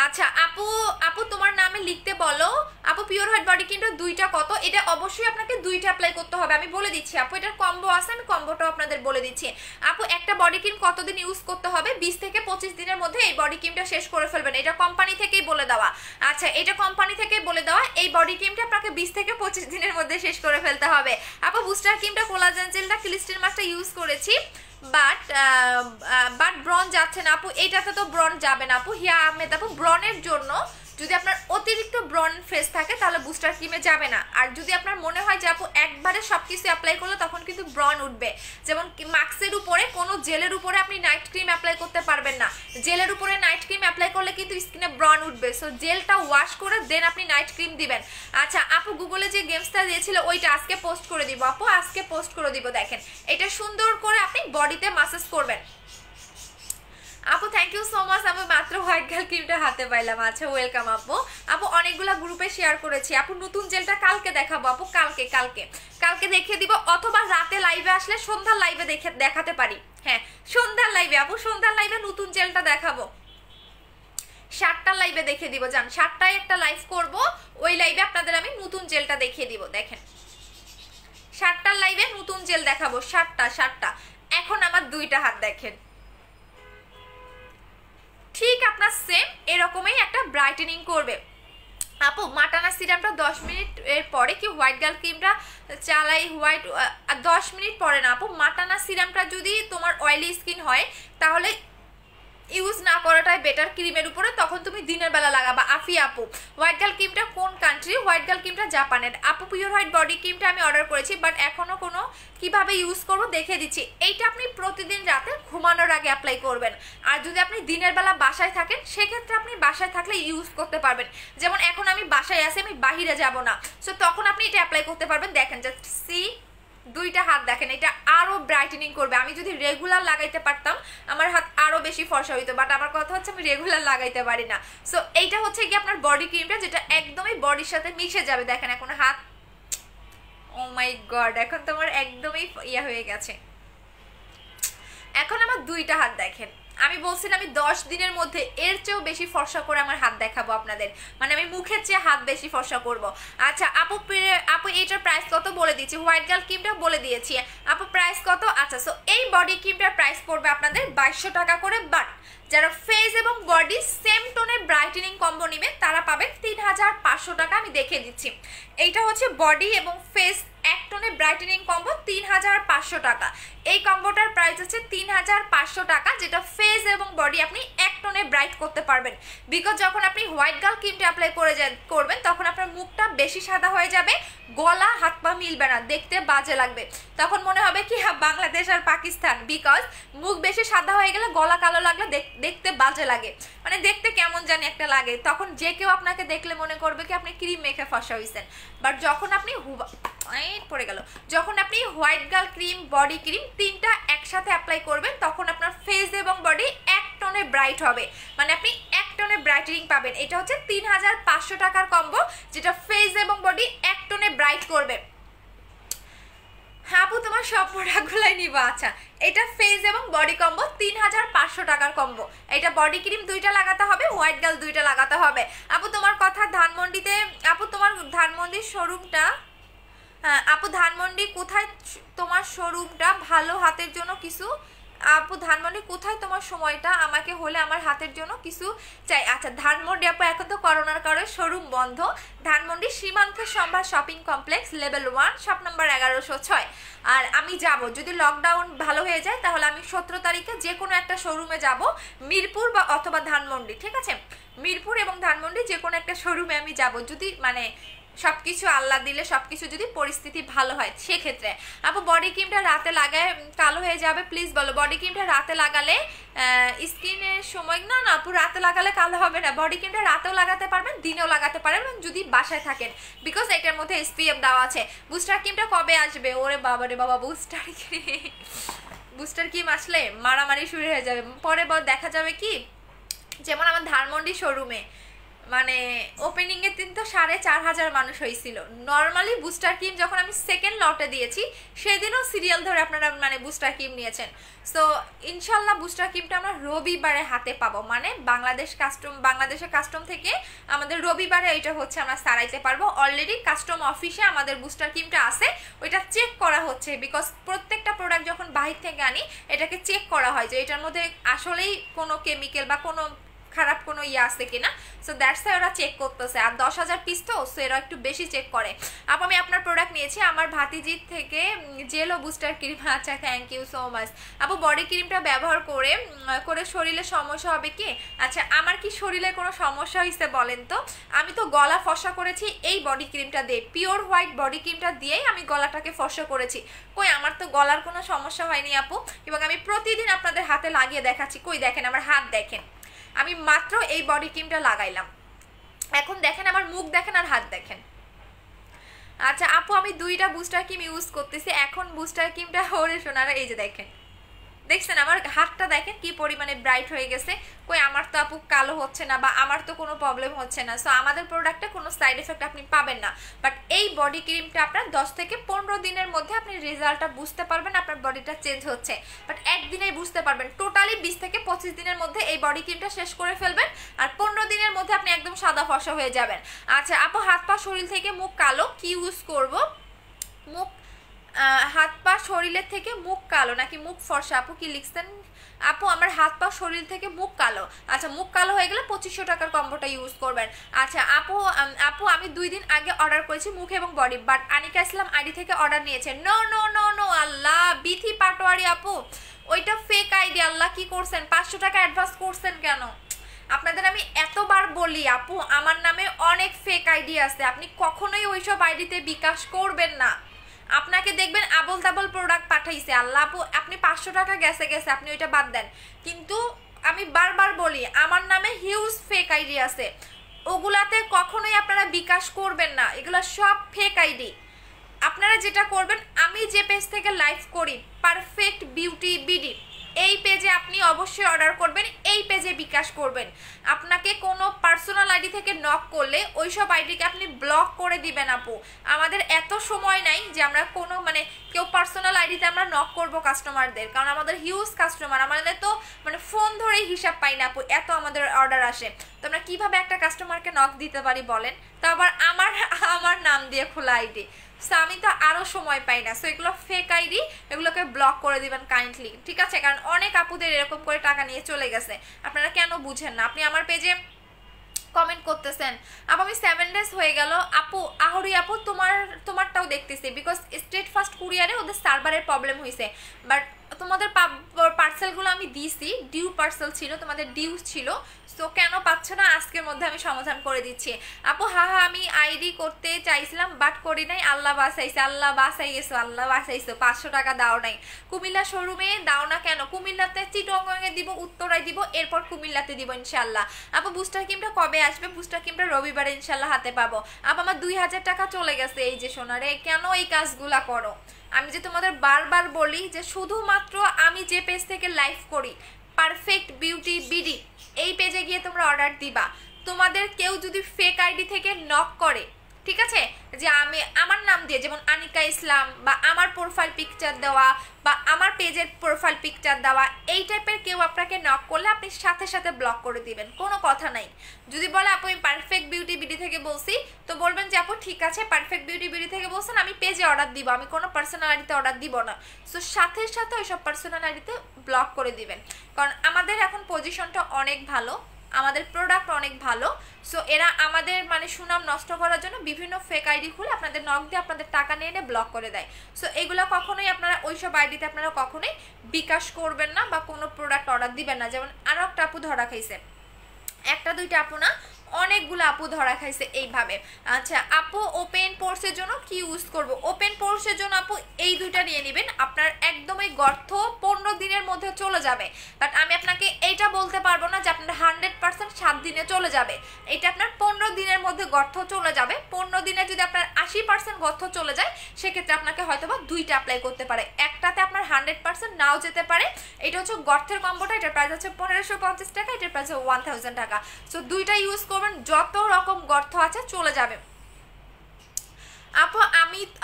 আচ্ছা আপু, আপু তোমার নামে লিখতে বলো। আপু পিওর হোয়াইট বডি ক্রিমটা দুইটা কত? এটা অবশ্যই আপনাকে দুইটা অ্যাপ্লাই করতে হবে, আমি বলে দিচ্ছি আপু। এটার কম্বো আছে, আমি কম্বোটাও আপনাদের বলে দিচ্ছি। আপু একটা বডি ক্রিম কতদিন ইউজ করতে হবে? 20 থেকে 25 দিনের মধ্যে এই বডি ক্রিমটা শেষ করে ফেলবেন, এটা কোম্পানি থেকেই বলে দেওয়া। আচ্ছা এটা কোম্পানি থেকেই বলে দেওয়া, এই বডি ক্রিমটা আপনাকে 20 থেকে 25 দিনের মধ্যে শেষ করে ফেলতে হবে। আপু বুস্টার ক্রিমটা, কোলাজেন জেলটা, ক্লিস্টিন মাস্কটা ইউজ করেছি, বাট ব্রন যাচ্ছে না আপু। এইটাতে তো ব্রন যাবে না আপু। হিয়া আহমেদ আপু, ব্রনের জন্য যদি আপনার অতিরিক্ত ব্রন ফেস থাকে তাহলে বুস্টার ক্রিমে যাবে না। আর যদি আপনার মনে হয় যে আপু একবারে সবকিছু অ্যাপ্লাই করলে তখন কিন্তু ব্রন উঠবে, যেমন মাস্কের উপরে কোনো জেলের উপরে আপনি নাইট ক্রিম অ্যাপ্লাই করতে পারবেন না, জেলের উপরে নাইট ক্রিম অ্যাপ্লাই করলে কিন্তু স্কিনে ব্রন উঠবে। সো জেলটা ওয়াশ করে দেন আপনি নাইট ক্রিম দিবেন। আচ্ছা আপু গুগলে যে গেমসটা দিয়েছিল ওইটা আজকে পোস্ট করে দিব আপু, আজকে পোস্ট করে দিব। দেখেন এটা সুন্দর করে আপনি বডিতে মাসাজ করবেন। আপু থ্যাংক ইউ সো মাচ, আমি মাত্র হোয়াইট গার্ল ক্রিমটা হাতে পাইলাম। আচ্ছা ওয়েলকাম আপু। আপু অনেকগুলা গ্রুপে শেয়ার করেছি আপু, নতুন জেলটা কালকে দেখাবো আপু, কালকে দেখিয়ে দিব, অথবা রাতে লাইভে আসলে সন্ধ্যার লাইভে দেখাতে পারি। হ্যাঁ সন্ধ্যার লাইভে আপু, সন্ধ্যার লাইভে নতুন জেলটা দেখাবো। 7টার লাইভে দেখিয়ে দিব, জান 7টায় একটা লাইভ করব, ওই লাইভে আপনাদের আমি নতুন জেলটা দেখিয়ে দিব। দেখেন 7টার লাইভে নতুন জেল দেখাবো, 7টা। এখন আমার দুইটা হাত দেখেন, ঠিক আপনার সেম এরকমই একটা ব্রাইটেনিং করবে। আপু মাটানা সিরামটা 10 মিনিট এর পরে কি হোয়াইট গার্ল ক্রিমটা চালাই? হোয়াইট 10 মিনিট পরে না আপু। মাটানা সিরামটা যদি তোমার অয়েলি স্কিন হয় তাহলে ইউজ না করাটাই বেটার ক্রিমের উপরে, তখন তুমি দিনের বেলা লাগাবা। আফি আপু হোয়াইট গার্ল ক্রিমটা কোন কান্ট্রি? হোয়াইট গার্ল ক্রিমটা জাপানের আপু। পিওর হোয়াইট বডি ক্রিমটা আমি অর্ডার করেছি, বাট এখনো কোনো কিভাবে ইউজ করবো দেখে দিচ্ছি। এইটা আপনি প্রতিদিন রাতে ঘুমানোর আগে অ্যাপ্লাই করবেন। আর যদি আপনি দিনের বেলা বাসায় থাকেন সেক্ষেত্রে আপনি বাসায় থাকলে ইউজ করতে পারবেন। যেমন এখন আমি বাসায় আছি, আমি বাহিরে যাব না, সো তখন আপনি এটা অ্যাপ্লাই করতে পারবেন। দেখেন জাস্ট সি, দুইটা হাত দেখেন, এটা আরো ব্রাইটেনিং করবে। আমি যদি রেগুলার লাগাইতে পারতাম আমার হাত আরো বেশি ফর্সা হইতো, বাট আমার কথা হচ্ছে আমি রেগুলার লাগাইতে পারি না। সো এইটা হচ্ছে কি আপনার বডি ক্রিমটা যেটা একদমই বডির সাথে মিশে যাবে। দেখেন এখন হাত, ও মাই গড, এখন তো আমার একদমই ইয়া হয়ে গেছে। এখন আমার দুইটা হাত দেখেন, আমি বলছিলাম আমি 10 দিনের মধ্যে এর চেয়েও বেশি ফর্সা করে আমার হাত দেখাবো আপনাদের, মানে আমি মুখের চেয়ে হাত বেশি ফর্সা করব। আচ্ছা আপু, আপু এইটার প্রাইস কত বলে দিচ্ছি, হোয়াইট গার্ল ক্রিমটা বলে দিয়েছি আপু প্রাইস কত। আচ্ছা সো এই বডি ক্রিমটার প্রাইস পড়বে আপনাদের 2200 টাকা করে, বাট যারা ফেস এবং বডি সেম টোনের ব্রাইটেনিং কম্বো নেবেন তারা পাবেন 3500 টাকা। আমি দেখে দিচ্ছি, এইটা হচ্ছে বডি এবং ফেস এক টোনে ব্রাইটেনিং কম্বো 3500 টাকা। এই কম্বোটার প্রাইস হচ্ছে 3500 টাকা, যেটা ফেস এবং বডি আপনি এক টোনে ব্রাইট করতে পারবেন। বিকজ যখন আপনি হোয়াইট গার্ল ক্রিমটা অ্যাপ্লাই করবেন তখন আপনার মুখটা বেশি সাদা হয়ে যাবে, গলা হাত পা মিলবে না, দেখতে বাজে লাগবে, তখন মনে হবে কি বাংলাদেশ আর পাকিস্তান। বিকজ মুখ বেশি সাদা হয়ে গেলে গলা কালো লাগলে দেখতে বাজে লাগে, মানে দেখতে কেমন জানি একটা লাগে, তখন যে কেউ আপনাকে দেখলে মনে করবে কি আপনি ক্রিম মেখে ফসা হয়েছেন। বাট যখন আপনি পড়ে গেল, যখন আপনি white girl cream body cream তিনটা একসাথে অ্যাপ্লাই করবেন তখন আপনার ফেস এবং বডি এক টোনে ব্রাইট হবে, মানে আপনি এক টোনে ব্রাইটেনিং পাবেন। এটা হচ্ছে 3500 টাকার কম্বো যেটা ফেস এবং বডি এক টোনে ব্রাইট করবে। হ্যাঁ আপু তোমার সব প্রোডাক্টগুলাই নিব। আচ্ছা এটা ফেস এবং বডি কম্বো 3500 টাকার কম্বো। এটা বডি ক্রিম 2টা লাগাতে হবে, হোয়াইট গার্ল 2টা লাগাতে হবে। আপু তোমার কথা ধানমন্ডিতে, আপু তোমার ধানমন্ডির শোরুমটা, হ্যাঁ আপু ধানমন্ডি কোথায় তোমার শোরুমটা? ভালো হাতের জন্য কিছু, আপু ধানমন্ডি কোথায় তোমার সময়টা? আমাকে হলে আমার হাতের জন্য কিছু চাই। আচ্ছা ধানমন্ডি আপু এখন তো করোনার কারণে শোরুম বন্ধ। ধানমন্ডি সীমান্ত সম্ভার shopping complex level 1 shop number 1106। আর আমি যাব যদি লকডাউন ভালো হয়ে যায় তাহলে আমি 17 তারিখে যে কোনো একটা শোরুমে যাব, মিরপুর বা অথবা ধানমন্ডি, ঠিক আছে? মিরপুর এবং ধানমন্ডি যে কোনো একটা শোরুমে আমি যাব, যদি মানে সবকিছু আল্লাহ দিলে সবকিছু যদি পরিস্থিতি ভালো হয় সেক্ষেত্রে। আপু বডি ক্রিমটা রাতে লাগায় কালো হয়ে যাবে, প্লিজ বলো। বডি ক্রিমটা রাতে লাগালে স্কিনের সময়, না না আপু রাতে লাগালে কালো হবে না। বডি ক্রিমটা রাতেও লাগাতে পারবেন, দিনেও লাগাতে পারবেন যদি বাসায় থাকেন, বিকজ এটার মধ্যে SPF দেওয়া আছে। বুস্টার ক্রিমটা কবে আসবে? ওরে বাবা রে বাবা, বুস্টার ক্রিম আসলে মারামারি শুরু হয়ে যাবে পরে। দেখা যাবে কি, যেমন আমার ধানমন্ডি শোরুমে মানে ওপেনিং এর দিন তো 4500 মানুষ হয়েছিল। নর্মালি বুস্টার ক্রিম যখন আমি সেকেন্ড লটে দিয়েছি সেদিনও সিরিয়াল ধরে আপনারা মানে বুস্টার ক্রিম নিয়েছেন। সো ইনশাল্লাহ বুস্টার ক্রিমটা আমরা রবিবারে হাতে পাবো, মানে বাংলাদেশের কাস্টম থেকে আমাদের রবিবারে এটা হচ্ছে আমরা সারাইতে পারবো। অলরেডি কাস্টম অফিসে আমাদের বুস্টার ক্রিমটা আছে, ওইটা চেক করা হচ্ছে, বিকজ প্রত্যেকটা প্রোডাক্ট যখন বাহির থেকে আনি এটাকে চেক করা হয় যে এটার মধ্যে আসলেই কোনো কেমিক্যাল বা কোনো খারাপ কোনো ইয়ে আছে কিনা। সো দ্যাটস ওরা চেক করতেছে, আর 10,000 পিস তো, সো এরা একটু বেশি চেক করে। আপু আমি আপনার প্রোডাক্ট নিয়েছি আমার ভাতিজির থেকে, জেলো বুস্টার ক্রিম। আচ্ছা থ্যাংক ইউ সো মাচ। আপু বডি ক্রিমটা ব্যবহার করে শরীরে সমস্যা হবে কি? আচ্ছা আমার কি শরীরে কোনো সমস্যা হয়েছে বলেন তো? আমি তো গলা ফর্সা করেছি এই বডি ক্রিমটা দিয়ে, পিওর হোয়াইট বডি ক্রিমটা দিয়েই আমি গলাটাকে ফর্সা করেছি। কই আমার তো গলার কোনো সমস্যা হয়নি আপু, এবং আমি প্রতিদিন আপনাদের হাতে লাগিয়ে দেখাচ্ছি। কই দেখেন আমার হাত দেখেন, আমি মাত্র এই বডি ক্রিমটা লাগাইলাম, এখন দেখেন আমার মুখ দেখেন আর হাত দেখেন। আচ্ছা আপু আমি 2টা বুস্টার ক্রিম ইউজ করতেছি এখন। বুস্টার ক্রিমটা ওরে সোনারা এই যে দেখেন, দেখছেন আমার হাতটা দেখেন কি পরিমাণে ব্রাইট হয়ে গেছে। কই আমার তো আপু কালো হচ্ছে না বা আমার তো কোনো প্রবলেম হচ্ছে না। সো আমাদের প্রোডাক্টে কোনো সাইড এফেক্ট আপনি পাবেন না, বাট এই বডি ক্রিমটা আপনার 10 থেকে 15 দিনের মধ্যে আপনি রেজাল্টটা বুঝতে পারবেন, আপনার বডিটা চেঞ্জ হচ্ছে। বাট একদিনেই বুঝতে পারবেন, টোটালি 20 থেকে 25 দিনের মধ্যে এই বডি ক্রিমটা শেষ করে ফেলবেন, আর 15 দিনের মধ্যে আপনি একদম সাদা ফর্সা হয়ে যাবেন। আচ্ছা আপু হাত পা শরীর থেকে মুখ কালো, কি ইউজ করব? মুখ হাত পা শরীরের থেকে মুখ কালো নাকি মুখ ফর্সা? আপু কি লিখছেন? আপু আমার হাত পা শরীর থেকে মুখ কালো। আচ্ছা মুখ কালো হয়ে গেলে 2500 টাকার কম্বোটা ইউজ করবেন। আচ্ছা আপু আমি 2 দিন আগে অর্ডার করেছি মুখ এবং body, but Anika Islam ID থেকে অর্ডার নিয়েছে। নো নো নো নো আল্লাহ, বিথি পাটোয়ারি আপু ওইটা ফেক আইডি। আল্লাহ কি করছেন, 500 টাকা অ্যাডভান্স করছেন কেন? আপনাদের আমি এতবার বলি আপু আমার নামে অনেক ফেক আইডি আছে, আপনি কখনোই ওইসব আইডিতে বিকাশ করবেন না। আপনাকে দেখবেন আবল তাবল প্রোডাক্ট পাঠাইছে। আল্লাহ আপু আপনি 500 টাকা গেছে আপনি ওইটা বাদ দেন, কিন্তু আমি বারবার বলি আমার নামে হিউজ ফেক আইডি আছে, ওগুলাতে কখনোই আপনারা বিকাশ করবেন না, এগুলো সব ফেক আইডি। আপনারা যেটা করবেন, আমি যে পেজ থেকে লাইভ করি পারফেক্ট বিউটি বিডি, এই পেজে আপনি অবশ্যই অর্ডার করবেন, এই পেজে বিকাশ করবেন। আপনাকে কোনো পার্সোনাল আইডি থেকে নক করলে ওইসব আইডিকে আপনি ব্লক করে দিবেন। আপু আমাদের এত সময় নাই যে আমরা কোনো মানে কেউ পার্সোনাল আইডিতে আমরা নক করব কাস্টমারদের, কারণ আমাদের হিউজ কাস্টমার, আমাদের তো মানে ফোন ধরেই হিসাব পাই না আপু, এত আমাদের অর্ডার আসে। তো আমরা কীভাবে একটা কাস্টমারকে নক দিতে পারি বলেন, তো আবার আমার নাম দিয়ে খোলা আইডি। সো আমি তো আরও সময় পাই না। সো এগুলো ফেক আইডি, এগুলোকে ব্লক করে দিবেন কাইন্ডলি, ঠিক আছে? কারণ অনেক আপুদের এরকম করে টাকা নিয়ে চলে গেছে, আপনারা কেন বুঝেন না? আপনি আমার পেজে কমেন্ট করতেছেন আপু আমি 7 ডেজ হয়ে গেল। আপু আহরি আপু তোমারটাও দেখতেছি, বিকজ স্টেট ফাস্ট কুরিয়ারে ওদের সার্ভারের প্রবলেম হয়েছে, বাট তোমাদের পার্সেলগুলো আমি দিয়েছি, ডিউ পার্সেল ছিল, তোমাদের ডিউ ছিল। সো কেন পাচ্ছ না আজকের মধ্যে আমি সমাধান করে দিচ্ছি। আপু আমি আইডি করতে চাইছিলাম বাট করি নাই, আল্লাহ বাঁচাইছে, আল্লাহ বাঁচাইছো, আল্লাহ বাঁচাইছো। 500 টাকা দাও নাই, কুমিল্লা শোরুমে দাও না কেন? কুমিল্লাতে চিটংয়ে দিব, উত্তরায় দিব, এরপর কুমিল্লাতে দিব ইনশাল্লাহ। আপু বুস্টার ক্রিমটা কবে আসবে? বুস্টার ক্রিমটা রবিবারে ইনশাল্লাহ হাতে পাবো। আপু আমার 2000 টাকা চলে গেছে। এই যে সোনারে কেন এই কাজগুলা করো? আমি যে তোমাদের বারবার বলি যে শুধুমাত্র আমি যে পেজ থেকে লাইভ করি পারফেক্ট বিউটি বিডি, এই পেজে গিয়ে তোমরা অর্ডার দিবা। তোমাদের কেউ যদি ফেক আইডি থেকে নক করে ঠিক আছে, যে আমি আমার নাম দিয়ে যেমন আনিকা ইসলাম বা আমার প্রোফাইল পিকচার দেওয়া বা আমার পেজের প্রোফাইল পিকচার দেওয়া, এই টাইপের কেউ আপনাকে নক করলে আপনি সাথে সাথে ব্লক করে দিবেন, কোনো কথা নাই। যদি বলে আপু আমি পারফেক্ট বিউটি বিডি থেকে বলছি, তো বলবেন যে আপু ঠিক আছে পারফেক্ট বিউটি বিডি থেকে বলছেন, আমি পেজে অর্ডার দিব, আমি কোনো পার্সোনাল আইডিতে অর্ডার দিব না। সো সাথে সাথে ওইসব পার্সোনাল আইডিতে ব্লক করে দিবেন, কারণ আমাদের এখন পজিশনটা অনেক ভালো, আমাদের প্রোডাক্ট অনেক ভালো। সো এরা আমাদের মানে সুনাম নষ্ট করার জন্য বিভিন্ন ফেক আইডি খুলে আপনাদের নক দিয়ে আপনাদের টাকা নিয়ে এনে ব্লক করে দেয়। সো এগুলো কখনোই আপনারা ওইসব আইডিতে আপনারা কখনোই বিকাশ করবেন না বা কোনো প্রোডাক্ট অর্ডার দিবেন না। যেমন আরও একটা আপু ধরা খাইছে, একটা দুইটা আপু না, অনেকগুলো আপু ধরা খাইছে এইভাবে। আচ্ছা আপু ওপেন পোর্সের জন্য কি ইউজ করব? ওপেন পোর্সের জন্য আপু এই দুইটা নিয়ে নেবেন, আপনার একদমই গর্ত 15 দিনের মধ্যে চলে যাবে। বাট আমি আপনাকে এইটা বলতে পারবো না যে আপনার 100% 7 দিনে চলে যাবে, এটা আপনার 15 দিনের মধ্যে গর্ত চলে যাবে। 15 দিনে যদি আপনার 80% গর্ত চলে যায়, সেক্ষেত্রে আপনাকে হয়তো বা দুইটা অ্যাপ্লাই করতে পারে, একটাতে আপনার 100% নাও যেতে পারে। এটা হচ্ছে গর্তের কম্বোটা, এটার প্রাইস হচ্ছে 1550 টাকা, এটার প্রাইস 1000 টাকা। সো দুইটা ইউজ করবেন, যত রকম গর্ত আছে চলে যাবে। আপু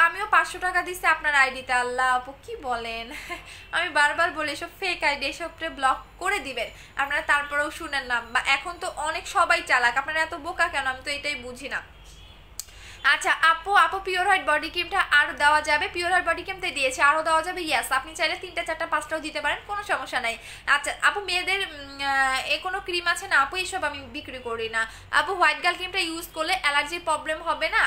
আমিও 500 টাকা দিচ্ছি আপনার আইডিতে। আল্লাহ আপু কি বলেন, আমি বারবার বলি এসব ফেক আইডি, এসবটা ব্লক করে দিবেন আপনারা, তারপরেও শুনেন না। বা এখন তো অনেক সবাই চালাক, আপনারা এত বোকা কেন, আমি তো এটাই বুঝি না। আচ্ছা আপু পিওর হোয়াইট বডি ক্রিমটা আরও দেওয়া যাবে? পিওর হোয়াইট বডি ক্রিমতে দিয়েছে, আরও দেওয়া যাবে। ইয়াস, আপনি চাইলে 3টা 4টা 5টাও দিতে পারেন, কোনো সমস্যা নাই। আচ্ছা আপু মেয়েদের কোনো ক্রিম আছে না আপু? এইসব আমি বিক্রি করি না আপু। হোয়াইট গার্ল ক্রিমটা ইউজ করলে অ্যালার্জির প্রবলেম হবে না?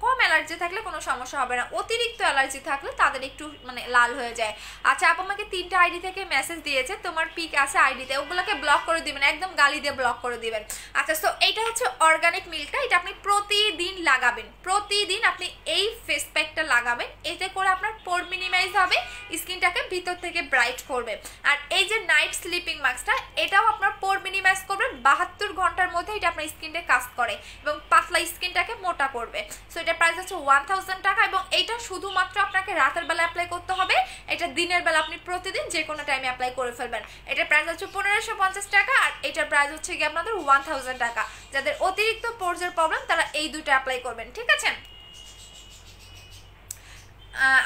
কম অ্যালার্জি থাকলে কোনো সমস্যা হবে না, অতিরিক্ত অ্যালার্জি থাকলে তাদের একটু মানে লাল হয়ে যায়। আচ্ছা আপু আমাকে 3টা আইডি থেকে মেসেজ দিয়েছে, তোমার পিক আছে আইডিতে, ওগুলোকে ব্লক করে দিবেন, একদম গালি দিয়ে ব্লক করে দিবেন। আচ্ছা সো এইটা হচ্ছে অর্গানিক মিল্কটা, এটা আপনি প্রতিদিন লাগাবেন, প্রতিদিন আপনি এই ফেস প্যাকটা লাগাবেন, এতে করে আপনার পোর মিনিমাইজ হবে, স্কিনটাকে ভিতর থেকে ব্রাইট করবে। আর এই যে নাইট স্লিপিং মাস্কটা, এটাও আপনার পোর মিনিমাইজ করবে, 72 ঘন্টার মধ্যে এটা আপনার স্কিনটা কাজ করে এবং পাতলা স্কিনটাকে মোটা করবে। সো এটা প্রাইস হচ্ছে 1000 টাকা, এবং এইটা শুধুমাত্র আপনাকে রাতের বেলা অ্যাপ্লাই করতে হবে, এটা দিনের বেলা আপনি প্রতিদিন যে কোনো টাইমে অ্যাপ্লাই করে ফেলবেন। এটার প্রাইস হচ্ছে 1550 টাকা, আর এটার প্রাইস হচ্ছে গিয়ে আপনাদের 1000 টাকা। যাদের অতিরিক্ত পোর্সের প্রবলেম তারা এই দুটো অ্যাপ্লাই করবেন, ঠিক আছে?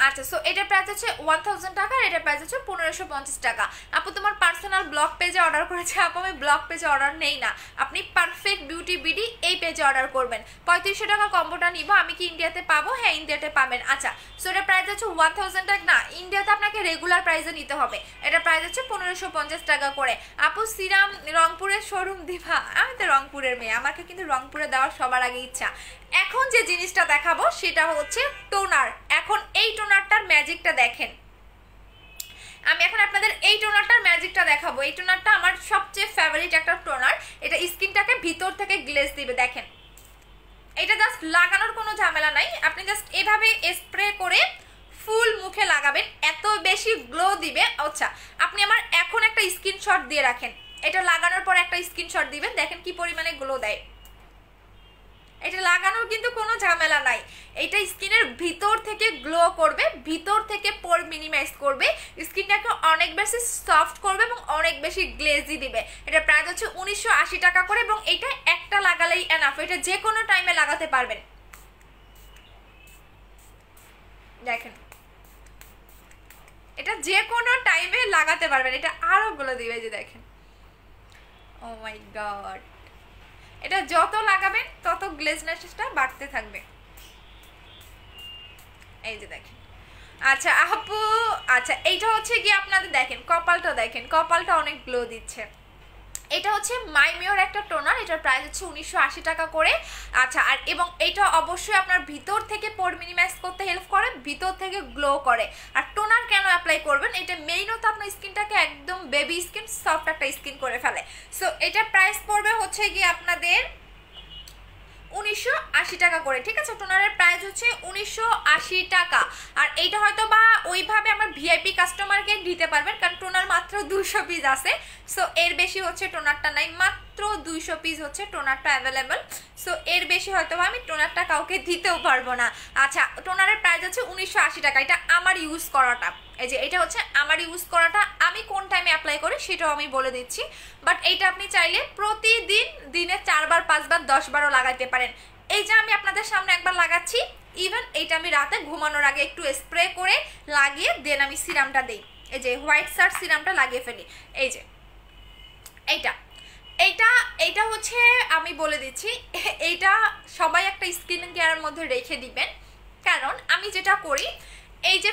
আচ্ছা সো এটার প্রাইস হচ্ছে 1000 টাকা, আর এটার প্রাইস হচ্ছে 1550 টাকা। আপু তোমার পার্সোনাল ব্লগ পেজে অর্ডার করেছে? আপু আমি ব্লগ পেজে অর্ডার নেই না, আপনি পারফেক্ট বিউটি বিডি এই পেজে অর্ডার করবেন। 3500 টাকা কম্বোটা নিব, আমি কি ইন্ডিয়াতে পাবো? হ্যাঁ ইন্ডিয়াতে পাবেন। আচ্ছা সো এটার প্রাইস হচ্ছে 1000 টাকা, না ইন্ডিয়াতে আপনাকে রেগুলার প্রাইসে নিতে হবে, এটার প্রাইস হচ্ছে 1550 টাকা করে। আপু সিরাম রংপুরের শোরুম দিবা? আমি তো রংপুরের মেয়ে, আমাকে কিন্তু রংপুরে দেওয়ার সবার আগে ইচ্ছা। এখন যে জিনিসটা দেখাবো সেটা হচ্ছে টোনার। এখন এই টোনারটার ম্যাজিকটা দেখেন, আমি এখন আপনাদের এই টোনারটার ম্যাজিকটা দেখাবো। এই টোনারটা আমার সবচেয়ে ফেভারিট একটা টোনার, এটা স্কিনটাকে ভিতর থেকে গ্লেজ দিবে। দেখেন এটা জাস্ট লাগানোর কোনো ঝামেলা নাই, আপনি জাস্ট এভাবে স্প্রে করে ফুল মুখে লাগাবেন, এত বেশি গ্লো দিবে। আচ্ছা আপনি আমার এখন একটা স্ক্রিনশট দিয়ে রাখেন, এটা লাগানোর পর একটা স্ক্রিনশট দিবেন, দেখেন কি পরিমাণে গ্লো দেয়। এটা লাগানোর কিন্তু কোনো ঝামেলা নাই, এটা স্কিনের ভিতর থেকে গ্লো করবে, ভিতর থেকে পোর মিনিমাইজ করবে, স্কিনটাকে অনেক বেশি সফট করবে এবং অনেক বেশি গ্লেজি দিবে। এটা প্রাইস হচ্ছে 1980 টাকা করে, এবং এটা একটা লাগালেই এনাফ, এটা যে কোনো টাইমে লাগাতে পারবেন। দেখেন এটা যে কোনো টাইমে লাগাতে পারবেন, এটা আরো গুলো দিবে যে দেখেন, ও মাই গড, এটা যত লাগাবেন তত গ্লেজনেসটা বাড়তে থাকবে। এই যে দেখেন। আচ্ছা আপু আচ্ছা এইটা হচ্ছে কি আপনাদের দেখেন কপালটা, দেখেন কপালটা অনেক গ্লো দিচ্ছে। এটা হচ্ছে মাইমিওর একটা টোনার, এটার প্রাইস হচ্ছে 1980 টাকা করে। আচ্ছা আর এবং এটা অবশ্যই আপনার ভিতর থেকে পোর মিনিমাইজ করতে হেল্প করে, ভিতর থেকে গ্লো করে। আর টোনার কেন অ্যাপ্লাই করবেন, এটা মেইনত আপনার স্কিনটাকে একদম বেবি স্কিন সফট একটা স্কিন করে ফেলে। সো এটার প্রাইস পড়বে হচ্ছে গিয়ে আপনাদের 1980 টাকা করে, ঠিক আছে? টোনারের প্রাইস হচ্ছে 1980 টাকা। আর এইটা হয়তো বা ওইভাবে আমার ভিআইপি কাস্টমারকে দিতে পারবেন, কারণ টোনার মাত্র 200 পিস আছে। সো এর বেশি হচ্ছে টোনারটা নাই, মাত্র 200 পিস হচ্ছে টোনারটা অ্যাভেলেবেল। সো এর বেশি হয়তো বা আমি টোনারটা কাউকে দিতেও পারবো না। আচ্ছা টোনারের প্রাইস হচ্ছে 1980 টাকা, এটা আমার ইউজ করাটা, এই যে এটা হচ্ছে আমার ইউজ করাটা, আমি কোন টাইমে অ্যাপ্লাই করি সেটাও আমি বলে দিচ্ছি। বাট এইটা আপনি চাইলে প্রতিদিন দিনে 4 বার 5 বার 10 বারও লাগাইতে পারেন, এই যে আমি আপনাদের সামনে একবার লাগাচ্ছি, ইভেন এইটা আমি রাতে ঘুমানোর আগে একটু স্প্রে করে লাগিয়ে দেন আমি সিরামটা দিই। এই যে হোয়াইট সার্ট সিরামটা লাগিয়ে ফেলি। এই যে এইটা এইটা এইটা হচ্ছে আমি বলে দিচ্ছি, এইটা সবাই একটা স্কিন কেয়ারের মধ্যে রেখে দিবেন। কারণ আমি যেটা করি, এই যে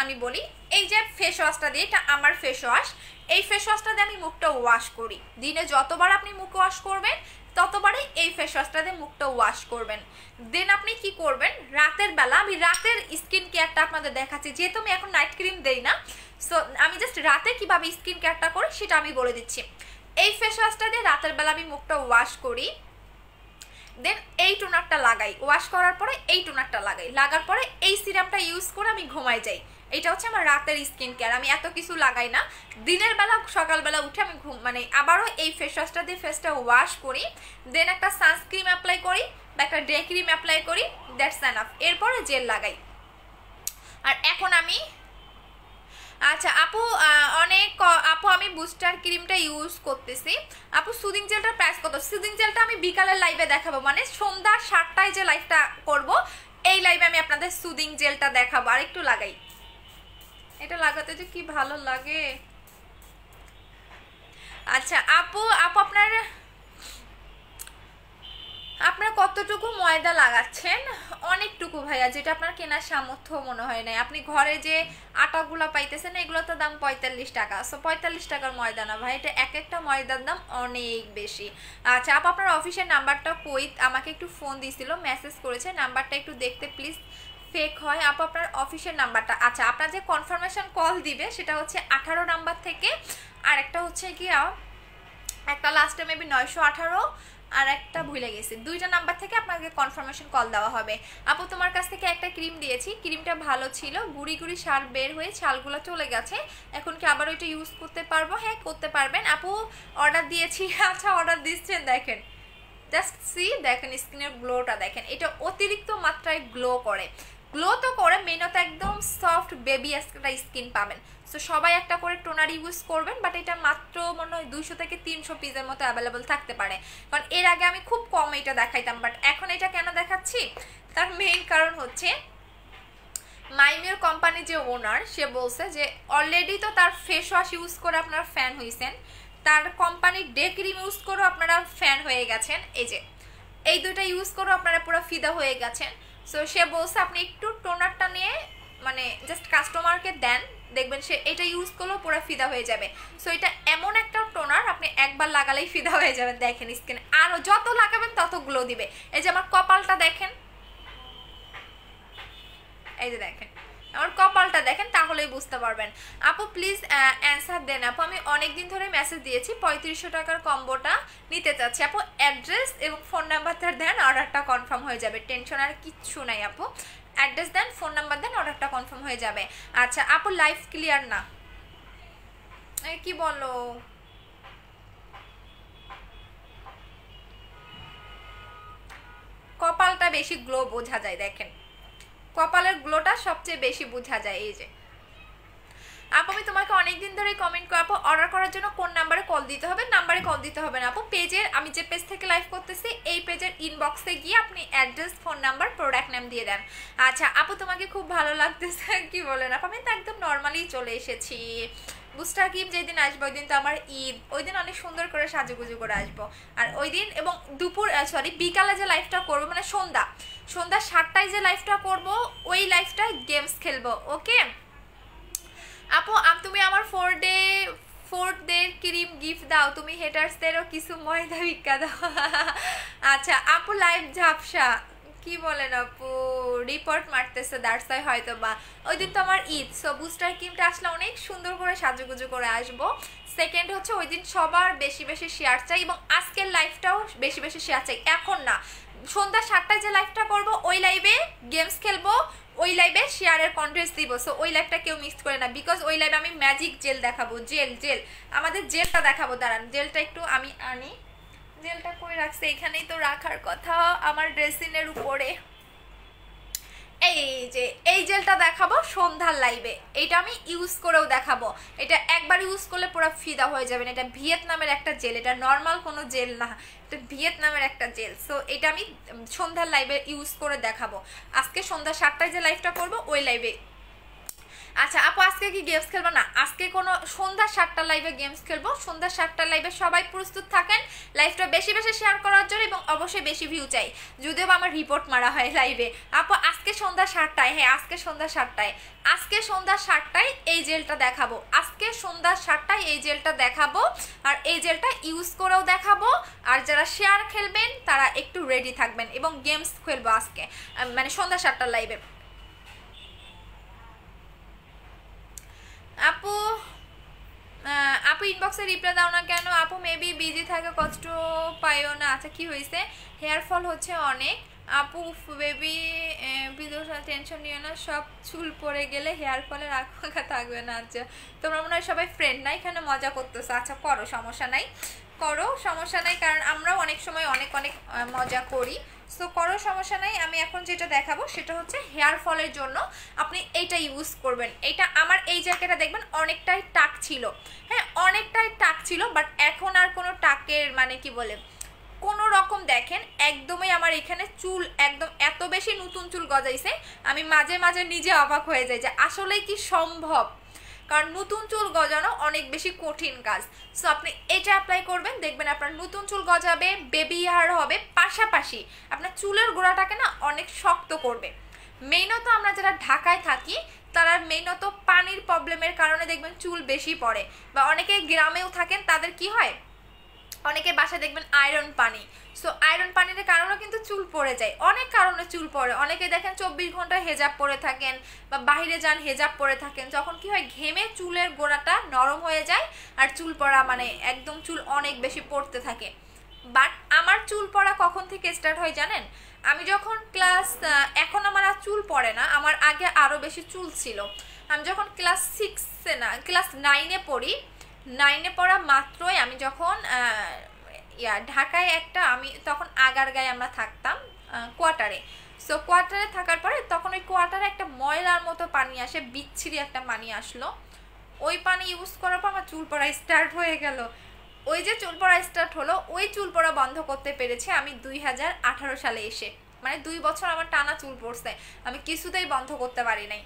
আমি বলি, এই যে ফেস ওয়াশটা দিয়ে, এটা আমার ফেস ওয়াশ, এই ফেস ওয়াশটা দিয়ে আমি মুখটা ওয়াশ করি। দিনে যতবার আপনি মুখ ওয়াশ করবেন ততবারই এই ফেস ওয়াশটা দিয়ে মুখটা ওয়াশ করবেন। দেন আপনি কি করবেন, রাতের বেলা, আমি রাতের স্কিন কেয়ারটা আপনাদের দেখাচ্ছি, যেহেতু আমি এখন নাইট ক্রিম দেই না, সো আমি জাস্ট রাতে কিভাবে স্কিন কেয়ারটা করি সেটা আমি বলে দিচ্ছি। এই ফেস ওয়াশটা দিয়ে রাতের বেলা আমি মুখটা ওয়াশ করি, দেন এই টোনারটা লাগাই, ওয়াশ করার পরে এই টোনারটা লাগাই, লাগার পরে এই সিরামটা ইউজ করে আমি ঘুমাই যাই। এটা হচ্ছে আমার রাতের স্কিন কেয়ার। আমি এত কিছু লাগাই না, দিনের বেলা সকালবেলা উঠে আমি আবারও এই ফেস ওয়াশটা দিয়ে ফেসটা ওয়াশ করি, দেন একটা সানস্ক্রিন অ্যাপ্লাই করি বা একটা ডে ক্রিম অ্যাপ্লাই করি, দ্যাটস এনাফ। এরপরে জেল লাগাই। আর এখন আমি আচ্ছা আপু আপু আমি বুস্টার ক্রিমটা ইউজ করতেছি। আপু সুদিং জেলটার প্রাইস কত? সুদিং জেলটা আমি বিকালের লাইভে দেখাবো, মানে সন্ধ্যা 7টায় যে লাইভটা করব এই লাইভে আমি আপনাদের সুদিং জেলটা দেখাবো। আর একটু লাগাই, এটা লাগাতে যে কি ভালো লাগে। আচ্ছা আপু আপনার কতটুকু ময়দা লাগাচ্ছেন? অনেকটুকু ভাইয়া, যেটা আপনার কেনার সামর্থ্য মনে হয় না। আপনি ঘরে যে আটাগুলো পাইতেছেন এগুলো তো দাম 45 টাকা, সো 45 টাকার ময়দা না ভাই, এটা এক একটা ময়দার দাম অনেক বেশি। আচ্ছা আপু আপনার অফিসের নাম্বারটা কই? আমাকে একটু ফোন দিছিল, মেসেজ করেছে, নাম্বারটা একটু দেখতে প্লিজ, ফেক হয়। আপু আপনার অফিসের নাম্বারটা, আচ্ছা আপনার যে কনফার্মেশন কল দিবে সেটা হচ্ছে 18 নাম্বার থেকে, আর একটা হচ্ছে কি একটা লাস্টে মেবি 918, আর একটা ভুলে গেছি, দুইটা নাম্বার থেকে আপনাকে কনফার্মেশন কল দেওয়া হবে। আপু তোমার কাছ থেকে একটা ক্রিম দিয়েছি, ক্রিমটা ভালো ছিল, গুড়ি গুড়ি ছাল বের হয়ে ছালগুলো চলে গেছে, এখন কি আবার ওইটা ইউজ করতে পারবো? হ্যাঁ করতে পারবেন আপু, অর্ডার দিয়েছি। আচ্ছা অর্ডার দিচ্ছেন, দেখেন জাস্ট সি, দেখেন স্কিনের গ্লোটা দেখেন, এটা অতিরিক্ত মাত্রায় গ্লো করে, গ্লো তো করে মেনত একদম সফট বেবি একটা স্কিন পাবেন। সো সবাই একটা করে টোনার ইউজ করবেন, বাট এটা মাত্র মনে হয় 200 থেকে 300 পিসের মতো অ্যাভেলেবল থাকতে পারে, কারণ এর আগে আমি খুব কম এটা দেখাইতাম, বাট এখন এটা কেন দেখাচ্ছি তার মেইন কারণ হচ্ছে মাইমিওর কোম্পানির যে ওনার সে বলছে যে অলরেডি তো তার ফেস ওয়াশ ইউজ করে আপনারা ফ্যান হয়েছেন, তার কোম্পানির ডে ক্রিম ইউজ করেও আপনারা ফ্যান হয়ে গেছেন, এই যে এই দুইটা ইউজ করেও আপনারা পুরো ফিদা হয়ে গেছেন। সো সে বলছে আপনি একটু টোনারটা নিয়ে মানে জাস্ট কাস্টমারকে দেন, দেখবেন সে এটা ইউজ করলেও পুরো ফিদা হয়ে যাবে। সো এটা এমন একটা টোনার আপনি একবার লাগালেই ফিদা হয়ে যাবেন। দেখেন স্কিনে আরো যত লাগাবেন তত গ্লো দিবে। এই যে আমার কপালটা দেখেন, এই যে দেখেন আমার কপালটা দেখেন, তাহলেই বুঝতে পারবেন। আপু প্লিজ অ্যান্সার দেন। আপু আমি অনেকদিন ধরে মেসেজ দিয়েছি, 3500 টাকার কম্বোটা নিতে চাচ্ছি। আপু অ্যাড্রেস এবং ফোন নাম্বারটা দেন, অর্ডারটা কনফার্ম হয়ে যাবে, টেনশন আর কিচ্ছু নাই। আপু অ্যাড্রেস দেন, ফোন নাম্বার দেন, অর্ডারটা কনফার্ম হয়ে যাবে। আচ্ছা আপু লাইফ ক্লিয়ার না, কি বলো? কপালটা বেশি গ্লো বোঝা যায়, দেখেন কপালের গ্লোটা সবচেয়ে বেশি বোঝা যায়। এই যে আপু আমি তোমাকে অনেকদিন ধরে কমেন্ট করো, আপু অর্ডার করার জন্য কোন নাম্বারে কল দিতে হবে? নাম্বারে কল দিতে হবে না আপু, পেজের আমি যে পেজ থেকে লাইভ করতেছি এই পেজের ইনবক্সে গিয়ে আপনি address, phone number, product name দিয়ে দেন। আচ্ছা আপু তোমাকে খুব ভালো লাগতেছে, কি বলেন আপু? আমি তো একদম নর্মালি চলে এসেছি। বুস্টার ক্রিম যেদিন আসবো ওই দিন তো আমার ঈদ, ওই দিন অনেক সুন্দর করে সাজুগুজু করে আসবো। আর ওই দিন এবং বিকালে যে লাইভটা করবো, মানে সন্ধ্যা 7টায় যে লাইভটা করবো ওই লাইভটায় গেমস খেলবো। ওকে আপু তুমি আমার 4 ডে ক্রিম গিফট দাও, তুমি হেটার্সদেরও কিছু ময়দা ভিক্ষা দাও। আচ্ছা আপু লাইভ ঝাপসা, কি বলেন আপু? রিপোর্ট মারতেছে দ্যাটস হয়তো বা ওই দিন তো আমার ঈদ। সো বুস্টার ক্রিমটা আসলে অনেক সুন্দর করে সাজুগুজু করে আসবো। সেকেন্ড হচ্ছে ওই দিন সবার বেশি বেশি শেয়ার চাই, এবং আজকের লাইভটাও বেশি বেশি শেয়ার চাই। এখন না, সন্ধ্যা 7টায় যে লাইভটা করবো ওই লাইভে গেমস খেলবো, ওই লাইভে শেয়ারের কন্টেস্ট দিব। সো ওই লাইভটা কেউ মিস করে না, বিকজ ওই লাইভে আমি ম্যাজিক জেল দেখাবো। জেল আমাদের জেলটা দেখাবো, দাঁড়ান জেলটা একটু আমি আনি। জেলটা কই রাখছে? এখানেই তো রাখার কথা, আমার ড্রেসিংয়ের উপরে। এই যে এই জেলটা দেখাবো সন্ধ্যার লাইভে, এটা আমি ইউজ করেও দেখাবো। এটা একবার ইউজ করলে পুরো ফিদা হয়ে যাবেন। এটা ভিয়েতনামের একটা জেল, এটা নর্মাল কোনো জেল না, এটা ভিয়েতনামের একটা জেল। সো এটা আমি সন্ধ্যার লাইভে ইউজ করে দেখাবো। আজকে সন্ধ্যা 7টায় যে লাইভটা করবো ওই লাইভে। আচ্ছা আপু আজকে কি গেমস খেলবো? না, আজকে কোনো সন্ধ্যা 7টার লাইভে গেমস খেলবো। সন্ধ্যা 7টার লাইভে সবাই প্রস্তুত থাকেন লাইভটা বেশি বেশি শেয়ার করার জন্য, এবং অবশ্যই বেশি ভিউ চাই, যদিও আমার রিপোর্ট মারা হয় লাইভে। আপু আজকে সন্ধ্যা 7টায়, হ্যাঁ আজকে সন্ধ্যা 7টায়, আজকে সন্ধ্যা 7টায় এই জেলটা দেখাবো। আজকে সন্ধ্যা 7টায় এই জেলটা দেখাবো, আর এই জেলটা ইউজ করেও দেখাবো। আর যারা শেয়ার খেলবেন তারা একটু রেডি থাকবেন, এবং গেমস খেলবো আজকে মানে সন্ধ্যা 7টার লাইভে। আপু আপু ইনবক্সে রিপ্লাই দাও না কেন? আপু মেবি বিজি থাকে, কষ্ট পাইও না। আচ্ছা কি হয়েছে? হেয়ার ফল হচ্ছে অনেক। আপু বেবি বিদুর টেনশন নিও না, সব চুল পড়ে গেলে হেয়ার ফলের আঁকা থাকবে না। আচ্ছা তোমরা মনে হয় সবাই ফ্রেন্ড না, এখানে মজা করতেছো। আচ্ছা করো, সমস্যা নাই, করো সমস্যা নাই, কারণ আমরাও অনেক সময় অনেক অনেক মজা করি। সো করো সমস্যা নাই। আমি এখন যেটা দেখাবো সেটা হচ্ছে হেয়ার ফলের জন্য আপনি এইটা ইউজ করবেন। এটা আমার এই জায়গাটা দেখবেন অনেকটাই টাক ছিল, হ্যাঁ অনেকটাই টাক ছিল, বাট এখন আর কোনো টাকের মানে কি বলে কোনো রকম দেখেন একদমই আমার এখানে চুল একদম এত বেশি নতুন চুল গজাইছে, আমি মাঝে মাঝে নিজে অবাক হয়ে যাই যে আসলেই কি সম্ভব, কারণ নতুন চুল গজানো অনেক বেশি কঠিন কাজ। সো আপনি এটা অ্যাপ্লাই করবেন, দেখবেন আপনার নতুন চুল গজাবে, বেবি হেয়ার হবে, পাশাপাশি আপনার চুলের গোড়াটাকে না অনেক শক্ত করবে। মেইনত আমরা যারা ঢাকায় থাকি তারা মেইনত পানির প্রবলেমের কারণে দেখবেন চুল বেশি পড়ে, বা অনেকে গ্রামেও থাকেন তাদের কি হয়, অনেকে বাসায় দেখবেন আয়রন পানি। সো আয়রন পানির কারণেও কিন্তু চুল পড়ে যায়, অনেক কারণে চুল পড়ে। অনেকে দেখেন 24 ঘন্টা হেজাব পরে থাকেন, বা বাইরে যান হেজাব পরে থাকেন, যখন কি হয় ঘেমে চুলের গোড়াটা নরম হয়ে যায়, আর চুল পড়া মানে একদম চুল অনেক বেশি পড়তে থাকে। বাট আমার চুল পড়া কখন থেকে স্টার্ট হয় জানেন? আমি যখন এখন আমার আর চুল পড়ে না, আমার আগে আরও বেশি চুল ছিল। আমি যখন ক্লাস 6-এ না ক্লাস 9-এ পড়ি, 9-এ পড়া মাত্রই আমি যখন ঢাকায় আমি তখন আগারগাঁয়ে আমরা থাকতাম কোয়ার্টারে। সো কোয়ার্টারে থাকার পরে তখন ওই কোয়ার্টারে একটা ময়লার মতো পানি আসে, বিচ্ছিরি একটা পানি আসলো। ওই পানি ইউজ করার পর আমার চুল পড়া স্টার্ট হয়ে গেল। ওই যে চুল পড়া স্টার্ট হলো, ওই চুল পড়া বন্ধ করতে পেরেছি আমি 2018 সালে এসে, মানে 2 বছর আমার টানা চুল পড়ছে, আমি কিছুতেই বন্ধ করতে পারি নাই।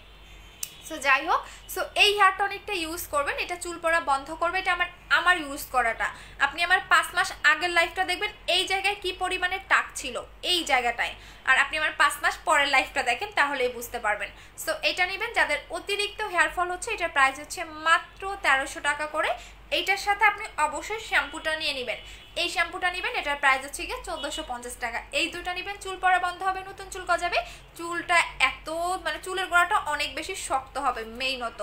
সো যাই হোক, সো এই হেয়ার টনিকটা ইউজ করবেন, এটা চুল পড়া বন্ধ করবে। এটা আমার ইউজ করাটা, আপনি আমার 5 মাস আগের লাইফটা দেখবেন এই জায়গায় কি পরিমাণে টাক ছিল এই জায়গাটায়, আর আপনি আমার 5 মাস পরের লাইফটা দেখেন তাহলেই বুঝতে পারবেন। সো এটা নেবেন যাদের অতিরিক্ত হেয়ার ফল হচ্ছে, এটার প্রাইস হচ্ছে মাত্র 1300 টাকা করে। এইটার সাথে আপনি অবশ্যই শ্যাম্পুটা নিয়ে নেবেন, এই শ্যাম্পুটা নেবেন, এটার প্রাইস হচ্ছে গিয়ে 1450 টাকা। এই দুটো নেবেন, চুল পড়া বন্ধ হবে, নতুন চুল গজাবে, চুলটা এত মানে চুলের গোড়াটা অনেক বেশি শক্ত হবে মেইনত।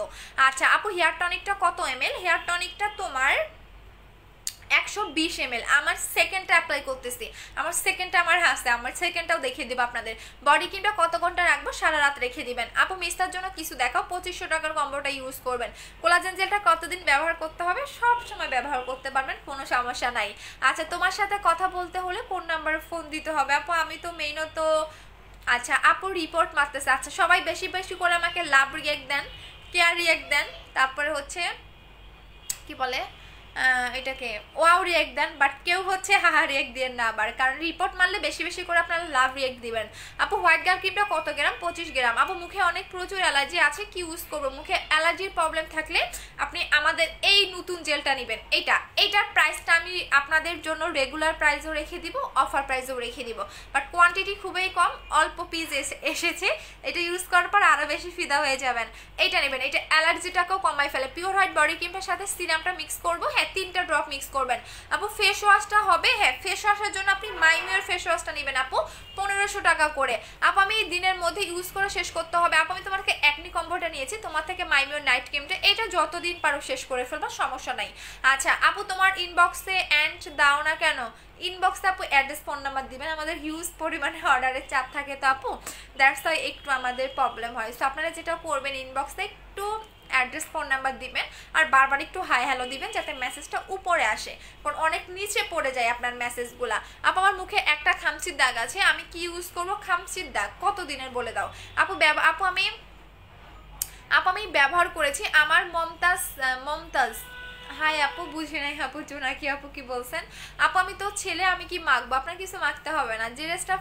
আচ্ছা আপু হেয়ার টনিকটা কত ml? হেয়ার টনিকটা তোমার 120 ml। আমার সেকেন্ডটা অ্যাপ্লাই করতেছি, আমার সেকেন্ডটা আমার হাসতে, আমার সেকেন্ডটাও দেখিয়ে দেবো আপনাদের। বডি ক্রিমটা কত ঘন্টা রাখবো? সারা রাত রেখে দিবেন। আপু মিস্টার জন্য কিছু দেখাও। 2500 টাকার কম্বোটা ইউজ করবেন। কোলাজেন জেলটা কতদিন ব্যবহার করতে হবে? সব সময় ব্যবহার করতে পারবেন, কোনো সমস্যা নাই। আচ্ছা তোমার সাথে কথা বলতে হলে কোন নাম্বারে ফোন দিতে হবে? আপু আমি তো মেইনত আচ্ছা আপু রিপোর্ট মারতেছে। আচ্ছা সবাই বেশি বেশি করে আমাকে লাভ রিয়েক্ট দেন, কেয়ার রিয়েক্ট দেন, তারপরে হচ্ছে কি বলে এটাকে ওয়াও রিয়েক্ট দেন, বাট কেউ হচ্ছে হাহা রিয়েক্ট দিবেন না আবার, কারণ রিপোর্ট মারলে বেশি বেশি করে আপনারা লাভ রিয়েক্ট দিবেন। আপু হোয়াইট গার্ল ক্রিমটা কত গ্রাম? 25 গ্রাম। আপু মুখে অনেক প্রচুর অ্যালার্জি আছে, কি ইউজ করবো? মুখে অ্যালার্জির প্রবলেম থাকলে আপনি আমাদের এই নতুন জেলটা নেবেন। এইটার প্রাইসটা আমি আপনাদের জন্য রেগুলার প্রাইসও রেখে দিব, অফার প্রাইসও রেখে দিব, বাট কোয়ান্টিটি খুবই কম, অল্প পিস এসেছে। এটা ইউজ করার পর আরও বেশি ফিদা হয়ে যাবেন। এইটা নেবেন, এটা অ্যালার্জিটাকেও কমাই ফেলে। পিওর হোয়াইট বডি ক্রিমটার সাথে সিরামটা মিক্স করবো, হ্যাঁ 3টা ড্রপ মিক্স করবেন। আপু ফেস ওয়াশটা হবে? হ্যাঁ ফেস ওয়াশের জন্য আপনি মাইমিওর ফেস ওয়াশটা নেবেন আপু, 1500 টাকা করে। আপু আমি দিনের মধ্যে ইউজ করে শেষ করতে হবে। আপু আমি তোমাকে একনি কম্বোটা নিয়েছি, তোমার থেকে মাইমিওর নাইট ক্রিমটা, এটা যতদিন পারো শেষ করে ফেলবো, সমস্যা নাই। আচ্ছা আপু তোমার ইনবক্সে অ্যান্ড দাও না কেন? ইনবক্সে আপু অ্যাড্রেস ফোন নাম্বার দিবেন, আমাদের হিউজ পরিমাণে অর্ডারের চাপ থাকে তো আপু, দ্যাটস ওয়াই একটু আমাদের প্রবলেম হয়। সো আপনারা যেটা করবেন ইনবক্সে একটু অ্যাড্রেস ফোন নাম্বার দিবেন আর বারবার একটু হাই হ্যালো দিবেন যাতে মেসেজটা উপরে আসে, কারণ অনেক নিচে পড়ে যায় আপনার মেসেজগুলা। আপু আমার মুখে একটা খামচির দাগ আছে, আমি কি ইউজ করবো? খামচির দাগ কত দিনের বলে দাও আপু। আমি ব্যবহার করেছি আমার মমতাজ হাই আপু, বুঝে নাই আপু, জোনাকি আপু কি বলছেন? আপু আমি তো ছেলে, আমি কি মাখবো? আপনার কিছু মাখতে হবে না, যে রেস্টটা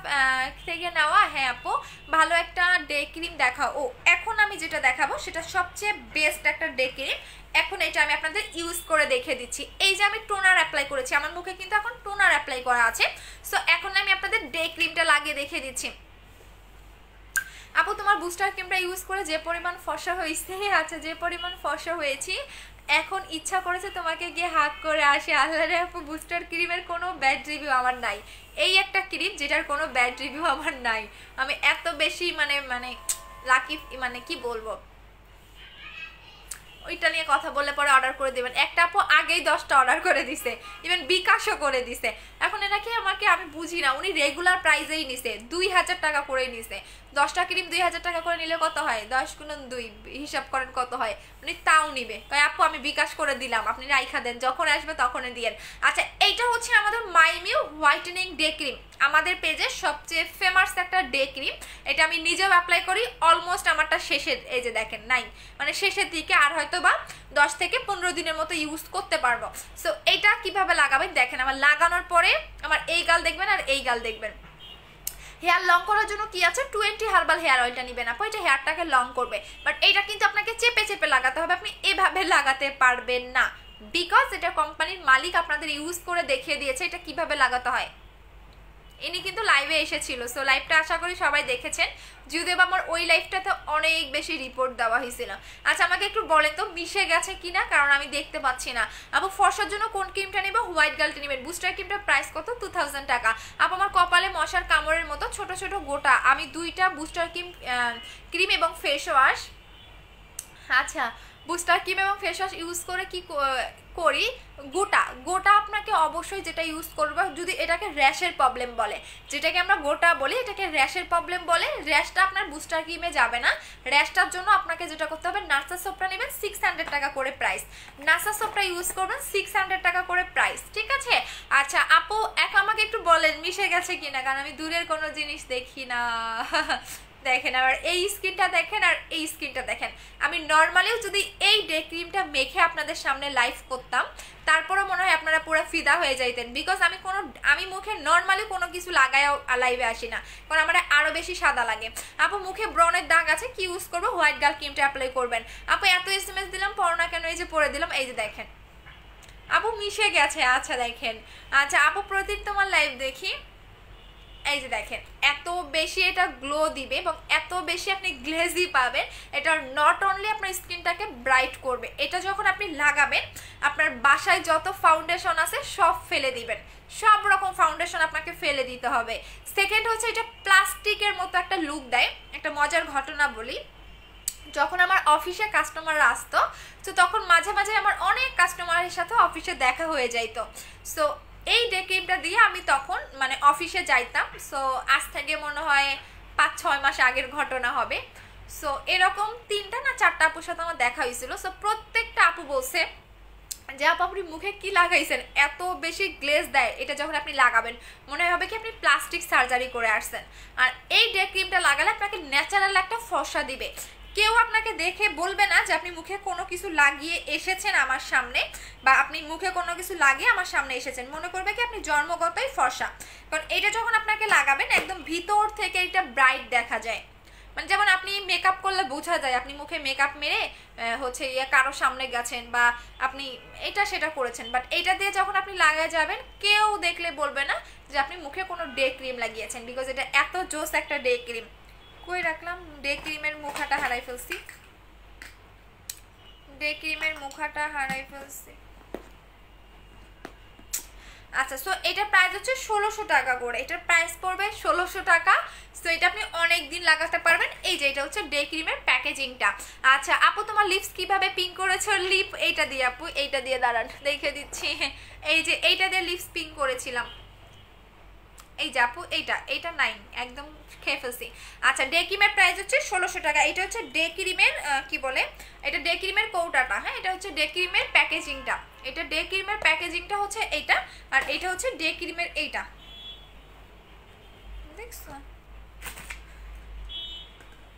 থেকে নেওয়া। হ্যাঁ আপু, ভালো একটা ডে ক্রিম দেখাও। ও এখন আমি যেটা দেখাবো সেটা সবচেয়ে বেস্ট একটা ডে ক্রিম। এখন এটা আমি আপনাদের ইউজ করে দেখে দিচ্ছি। এই যে আমি টোনার অ্যাপ্লাই করেছি, আমার মুখে কিন্তু এখন টোনার অ্যাপ্লাই করা আছে। সো এখন আমি আপনাদের ডে ক্রিমটা লাগিয়ে দেখে দিচ্ছি। আপু তোমার বুস্টার ক্রিমটা ইউজ করে যে পরিমাণ ফর্সা হয়েছে, আচ্ছা যে পরিমাণ ফর্সা হয়েছি এখন ইচ্ছা করেছে তোমাকে গিয়ে হাগ করে আসে। আল্লাহরে আপু, বুস্টার ক্রিমের কোনো ব্যাড রিভিউ আমার নাই। এই একটা ক্রিম যেটার কোনো ব্যাড রিভিউ আমার নাই। আমি এত বেশি মানে লাকি, মানে কি বলবো, ওইটা নিয়ে কথা বললে পরে অর্ডার করে দেবেন। একটা আপু আগেই 10টা অর্ডার করে দিছে, ইভেন বিকাশও করে দিছে। এখন এনাকে আমাকে আমি বুঝি না, উনি রেগুলার প্রাইসেই নিছে, 2000 টাকা করে নিছে। 10টা ক্রিম 2000 টাকা করে নিলে কত হয়? 10 × 2 হিসাব করেন কত হয়। উনি তাও নিবে, তাই আপু আমি বিকাশ করে দিলাম, আপনি রাইখা দেন, যখন আসবে তখনই দিয়েন। আচ্ছা এইটা হচ্ছে আমাদের মাইমিউ হোয়াইটেনিং ডে ক্রিম, আমাদের পেজের সবচেয়ে ফেমাস একটা ডে ক্রিম। এটা আমি নিজেও অ্যাপ্লাই করি, অলমোস্ট আমারটা শেষের, এই যে দেখেন নাই, মানে শেষের দিকে, আর হয়তো বা 10 থেকে 15 দিনের মতো ইউজ করতে পারবো। সো এইটা কিভাবে লাগাবেন দেখেন, আমার লাগানোর পরে আমার এই গাল দেখবেন আর এই গাল দেখবেন। হেয়ার লং করার জন্য কি আছে, 20 হার্বাল হেয়ার অয়েলটা নেবেন আপু, এটা হেয়ারটাকে লং করবে। বাট এইটা কিন্তু আপনাকে চেপে চেপে লাগাতে হবে, আপনি এভাবে লাগাতে পারবেন না, বিকজ এটা কোম্পানির মালিক আপনাদের ইউজ করে দেখিয়ে দিয়েছে এটা কিভাবে লাগাতে হয়। ইনি কিন্তু লাইভে এসেছিল, সো লাইভটা আশা করি সবাই দেখেছেন, যদিও আমার ওই লাইভটাতে অনেক বেশি রিপোর্ট দেওয়া হয়েছিল। আচ্ছা আমাকে একটু বলেন তো মিশে গেছে কিনা, কারণ আমি দেখতে পাচ্ছি না। আপু ফর্সার জন্য কোন ক্রিমটা নেব? হোয়াইট গার্লটা নেবেন। বুস্টার ক্রিমটার প্রাইস কত? 2000 টাকা। আপু আমার কপালে মশার কামড়ের মতো ছোট ছোট গোটা, আমি 2টা বুস্টার ক্রিম এবং ফেস ওয়াশ, আচ্ছা বুস্টার ক্রিম এবং ফেস ওয়াশ ইউজ করে কি করি, গোটা আপনাকে অবশ্যই যেটা ইউজ করবে, যদি এটাকে র্যাশের প্রবলেম বলে, যেটাকে আমরা গোটা বলি এটাকে র্যাশের প্রবলেম বলে, র্যাশটা আপনার বুস্টার ক্রিমে যাবে না। র্যাশটার জন্য আপনাকে যেটা করতে হবে, নাসা সোপটা নেবেন 600 টাকা করে প্রাইস, নাসা সোপটা ইউজ করবেন 600 টাকা করে প্রাইস, ঠিক আছে? আচ্ছা আপু আমাকে একটু বলেন মিশে গেছে কিনা, কারণ আমি দূরের কোনো জিনিস দেখি না। দেখেন আবার এই স্কিনটা দেখেন আর এই স্কিনটা দেখেন, আমি নর্মালিও যদি এই ডে ক্রিমটা মেখে আপনাদের সামনে লাইভ করতাম তারপরে মনে হয় আপনারা পুরো ফিদা হয়ে যাইতেন, বিকজ আমি মুখে নর্মালি কোনো কিছু লাগায়ও লাইভে আসি না, কারণ আমার আরো বেশি সাদা লাগে। আপু মুখে ব্রনের দাগ আছে, কি ইউজ করবো? হোয়াইট গার্ল ক্রিমটা অ্যাপ্লাই করবেন। আপু এত SMS দিলাম, পড়ো না কেন? এই যে পরে দিলাম, এই যে দেখেন আপু মিশে গেছে। আচ্ছা দেখেন, আচ্ছা আপু প্রতিদিন তোমার লাইভ দেখি, এই যে দেখেন এত বেশি এটা গ্লো দিবে এবং এত বেশি আপনি গ্লেজি পাবেন, এটা নট অনলি আপনার স্কিনটাকে ব্রাইট করবে, এটা যখন আপনি লাগাবেন আপনার বাসায় যত ফাউন্ডেশন আছে সব ফেলে দিবেন, সব রকম ফাউন্ডেশন আপনাকে ফেলে দিতে হবে। সেকেন্ড হচ্ছে এটা প্লাস্টিকের মতো একটা লুক দেয়। একটা মজার ঘটনা বলি, যখন আমার অফিসে কাস্টমাররা আসতো তো তখন মাঝে মাঝে আমার অনেক কাস্টমারের সাথে অফিসে দেখা হয়ে যাইতো। সো এই ডে ক্রিমটা দিয়ে আমি তখন মানে অফিসে যাইতাম। সো আজ থেকে মনে হয় 5-6 মাস আগের ঘটনা হবে। সো এরকম 3টা না 4টা আপুর সাথে আমার দেখা হয়েছিল। সো প্রত্যেকটা আপু বলছে যে আপু আপনি মুখে কি লাগাইছেন, এত বেশি গ্লেজ দেয়, এটা যখন আপনি লাগাবেন মনে হবে কি আপনি প্লাস্টিক সার্জারি করে আসছেন। আর এই ডে ক্রিমটা লাগালে আপনাকে ন্যাচারাল একটা ফর্সা দিবে, কেউ আপনাকে দেখে বলবে না যে আপনি মুখে কোনো কিছু লাগিয়ে এসেছেন আমার সামনে, বা আপনি মুখে কোনো কিছু লাগিয়ে আমার সামনে এসেছেন, মনে করবে কি আপনি জন্মগতই ফর্সা। কারণ এটা যখন আপনাকে লাগাবেন একদম ভিতর থেকে এটা ব্রাইট দেখা যায়, মানে যেমন আপনি মেকআপ করলে বোঝা যায় আপনি মুখে মেকআপ মেরে হচ্ছে কারো সামনে গেছেন বা আপনি এটা সেটা করেছেন, বাট এটা দিয়ে যখন আপনি লাগায় যাবেন কেউ দেখলে বলবে না যে আপনি মুখে কোনো ডে ক্রিম লাগিয়েছেন, বিকজ এটা এত জোস একটা ডে ক্রিম। কই রাখলাম ডে ক্রিমের মুখাটা, হারাই ফেলছি, ডে ক্রিমের মুখাটা হারাই ফেলছি। আচ্ছা সো এটার প্রাইস হচ্ছে 1600 টাকা করে, এটার প্রাইস পড়বে 1600 টাকা। সো এটা আপনি অনেক দিন লাগাতে পারবেন। এই যে এটা হচ্ছে ডে ক্রিমের প্যাকেজিংটা। আচ্ছা আপু তোমার লিপস কিভাবে পিঙ্ক করেছো? লিপ এইটা দিয়ে আপু, এইটা দিয়ে দাঁড়ান দেখে দিচ্ছি, এই যে এইটা দিয়ে লিপস পিঙ্ক করেছিলাম, এই যে আপু এইটা 9 একদম খেয়ে ফেলছি। আচ্ছা ডে ক্রিমের প্রাইস হচ্ছে 1600 টাকা। এটা হচ্ছে ডে ক্রিমের কি বলে, এটা ডে ক্রিমের কৌটাটা, হ্যাঁ এটা হচ্ছে ডে ক্রিমের প্যাকেজিংটা, এটা ডে ক্রিমের প্যাকেজিংটা হচ্ছে এইটা, আর এটা হচ্ছে ডে ক্রিমের এইটা, দেখছো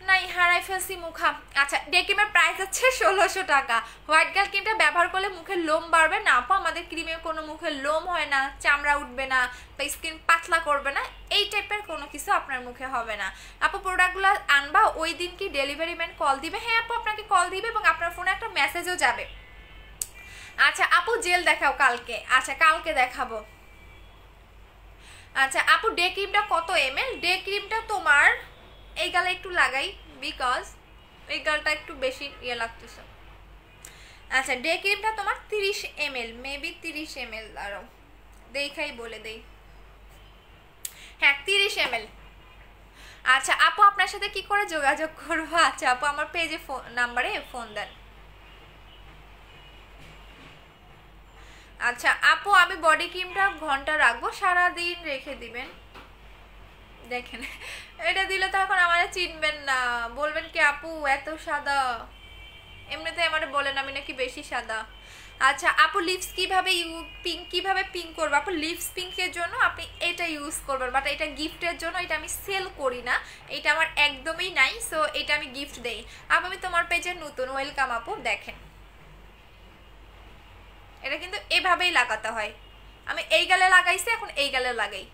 নাই হারাই ফেলছি মুখা। আচ্ছা ডে ক্রিমের প্রাইস হচ্ছে 1600 টাকা। হোয়াইট গার্ল ক্রিমটা ব্যবহার করলে মুখের লোম বাড়বে না আপু, আমাদের ক্রিমে কোনো মুখের লোম হয় না, চামড়া উঠবে না বা স্কিন পাতলা করবে না, এই টাইপের কোনো কিছু আপনার মুখে হবে না আপু। প্রোডাক্টগুলো আনবা ওই দিন কি ডেলিভারি ম্যান কল দিবে? হ্যাঁ আপু আপনাকে কল দিবে এবং আপনার ফোনে একটা মেসেজও যাবে। আচ্ছা আপু জেল দেখাও কালকে, আচ্ছা কালকে দেখাবো। আচ্ছা আপু ডে ক্রিমটা কত ml? ডে ক্রিমটা তোমার এই গালে একটু লাগাই বিকজ এই গালটা একটু বেশি ইয়ে লাগতেছে। আচ্ছা ডে ক্রিমটা তোমার 30 ml, মেবি 30 ml, আরো দেখাই বলে দেই, হ্যাঁ 30 ml। আচ্ছা আপু আপনার সাথে কি করে যোগাযোগ করবো? আচ্ছা আপু আমার পেজে নাম্বারে ফোন দেন। আচ্ছা আপু আমি বডি ক্রিমটা ঘন্টা রাখবো, সারাদিন রেখে দিবেন। দেখেন এটা দিলে তো এখন আমারে চিনবেন না, বলবেন কি আপু এত সাদা, এমনিতে আমারে বলেন আমি নাকি বেশি সাদা। আচ্ছা আপু লিপস কিভাবে পিঙ্ক করবো? আপু লিপস পিঙ্কের জন্য আপনি এটা ইউজ করবেন, বাট এটা গিফটের জন্য, এটা আমি সেল করি না, এটা আমার একদমই নাই, সো এটা আমি গিফট দেই। আপু আমি তোমার পেজে নতুন, ওয়েলকাম আপু। দেখেন এটা কিন্তু এভাবেই লাগাতে হয়, আমি এই গালে লাগাইছি, এখন এই গালে লাগাই,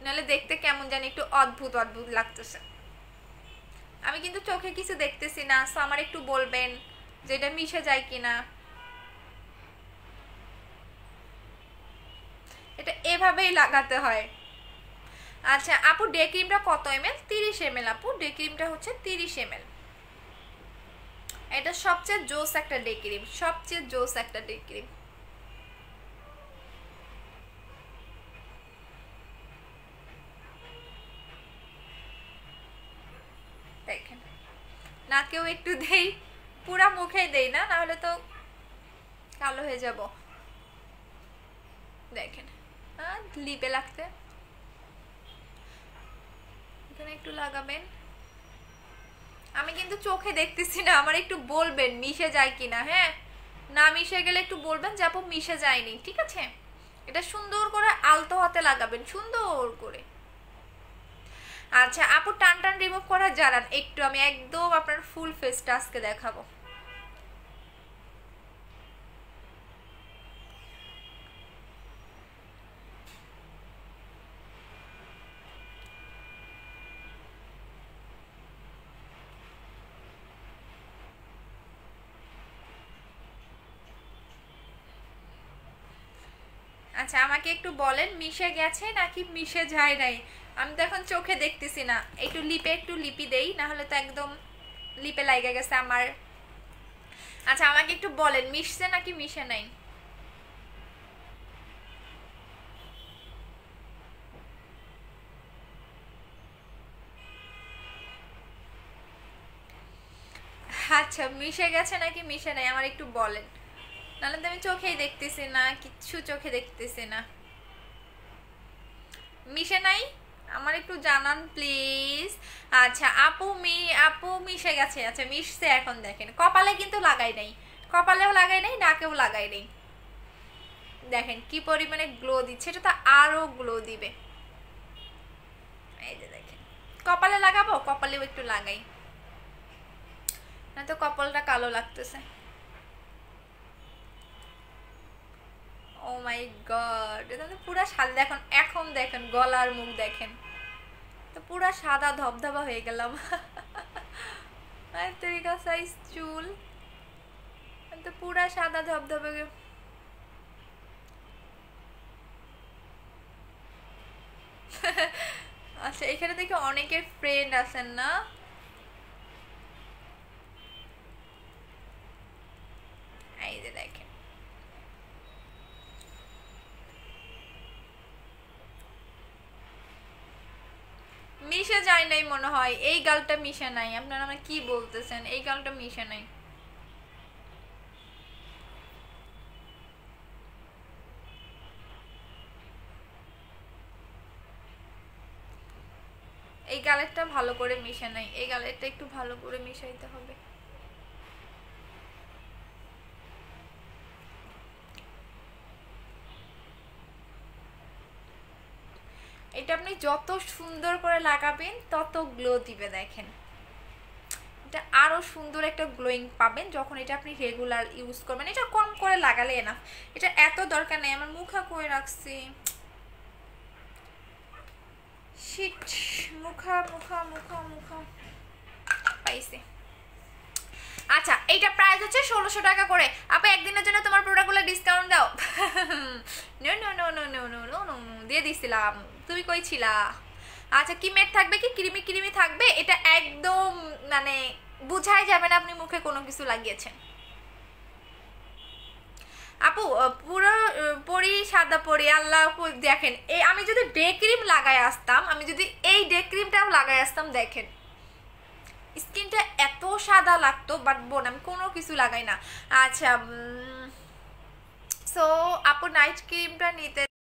নাহলে দেখতে কেমন জানি একটু অদ্ভুত অদ্ভুত লাগতেছে। আমি কিন্তু চোখে কিছু দেখতেছি না, সো আমার একটু বলবেন যে এটা মিশে যায় কিনা। এটা এভাবেই লাগাতে হয়। আচ্ছা আপু ডে ক্রিমটা কত ml? 30 ml আপু, ডে ক্রিমটা হচ্ছে 30 ml। এটা সবচেয়ে জোস একটা ডে ক্রিম, সবচেয়ে জোস একটা ডে ক্রিম। দেখেন নাকেও একটু দেই, পুরা মুখেই দেই না, নাহলে তো কালো হয়ে যাব। দেখেন লিপে লাগতে, এখানে একটু লাগাবেন। আমি কিন্তু চোখে দেখতেছি না, আমার একটু বলবেন মিশে যায় কিনা, হ্যাঁ না মিশে গেলে একটু বলবেন যে আপু মিশে যায়নি, ঠিক আছে? এটা সুন্দর করে আলতো হাতে লাগাবেন, সুন্দর করে। আচ্ছা আপু টান টান রিমুভ করা জানান একটু, আমি একদম আপনার ফুল ফেসটা আজকে দেখাবো। আচ্ছা আমাকে একটু বলেন মিশে গেছে নাকি মিশে যায় নাই, আমি তো এখন চোখে দেখতেছি না, একটু লিপে একটু লিপি দেই, না হলে তো একদম লিপে লাগা গেছে আমার। আচ্ছা আমাকে একটু বলেন মিশছে নাকি মিশে নাই। আচ্ছা মিশে গেছে নাকি মিশে নাই আমার একটু বলেন, নাহলে তো আমি চোখেই দেখতেছি না, কিচ্ছু চোখে দেখতেছি না। মিশে নাই আমার একটু জানান প্লিজ। আচ্ছা আপু মিশে গেছে, আচ্ছা মিশছে। এখন দেখেন কপালে কিন্তু লাগাই নাই, কপালেও লাগাই নাই, নাকেও লাগাই নাই, দেখেন কি পরিমাণে গ্লো দিচ্ছে, এটা তো আরো গ্লো দিবে। এই যে দেখেন কপালে লাগাবো, কপালেও একটু লাগাই, না তো কপালটা কালো লাগতেছে। ও মাই গড এটা তো পুরা সাদা, দেখুন এখন দেখেন গলার মুখ দেখেন, তো পুরা সাদা ধবধবা হয়ে গেলাম। তরিকা সাইজ চুল, তো পুরা সাদা ধবধবে। আচ্ছা এখানে দেখি অনেকের ফ্রেন্ড আছেন না, এই যে দেখেন মিশে যায় নাই মনে হয়, এই গালটা মিশে নাই, আপনারা কি বলতেছেন, এই গালটা মিশে নাই। এই গালেরটা ভালো করে মিশে নাই, এই গালেরটা একটু ভালো করে মিশাইতে হবে। এটা আপনি যত সুন্দর করে লাগাবেন তত গ্লো দিবে। দেখেন এটা আরো সুন্দর একটা গ্লোয়িং পাবেন যখন এটা আপনি রেগুলার ইউজ করবেন। এটা কম করে লাগালে না, এটা এত দরকার নেই। আমার মুখা কই রাখছি, শিট, মুখা মুখা মুখা মুখা পাইছি। আচ্ছা এইটা প্রাইস হচ্ছে 1600 টাকা করে। আপনি একদিনের জন্য তোমার প্রোডাক্টগুলো ডিসকাউন্ট দাও। No no no no no no no no দিয়ে দিছিলাম, তুমি কই ছিলা? আচ্ছা কি মেট থাকবে কি ক্রিমি ক্রিমি থাকবে, এটা একদম মানে বুঝাই যাবে না আপনি মুখে কোনো কিছু লাগিয়েছেন। আপু পুরো পরি সাদা পরি আল্লাহ দেখেন, এই আমি যদি ডে ক্রিম লাগাই আসতাম, আমি যদি এই ডে ক্রিমটাও লাগাই আসতাম, দেখেন স্কিনটা এত সাদা লাগতো। বাট বোন আমি কোনো কিছু লাগাই না। আচ্ছা সো আপু নাইট ক্রিমটা নিতে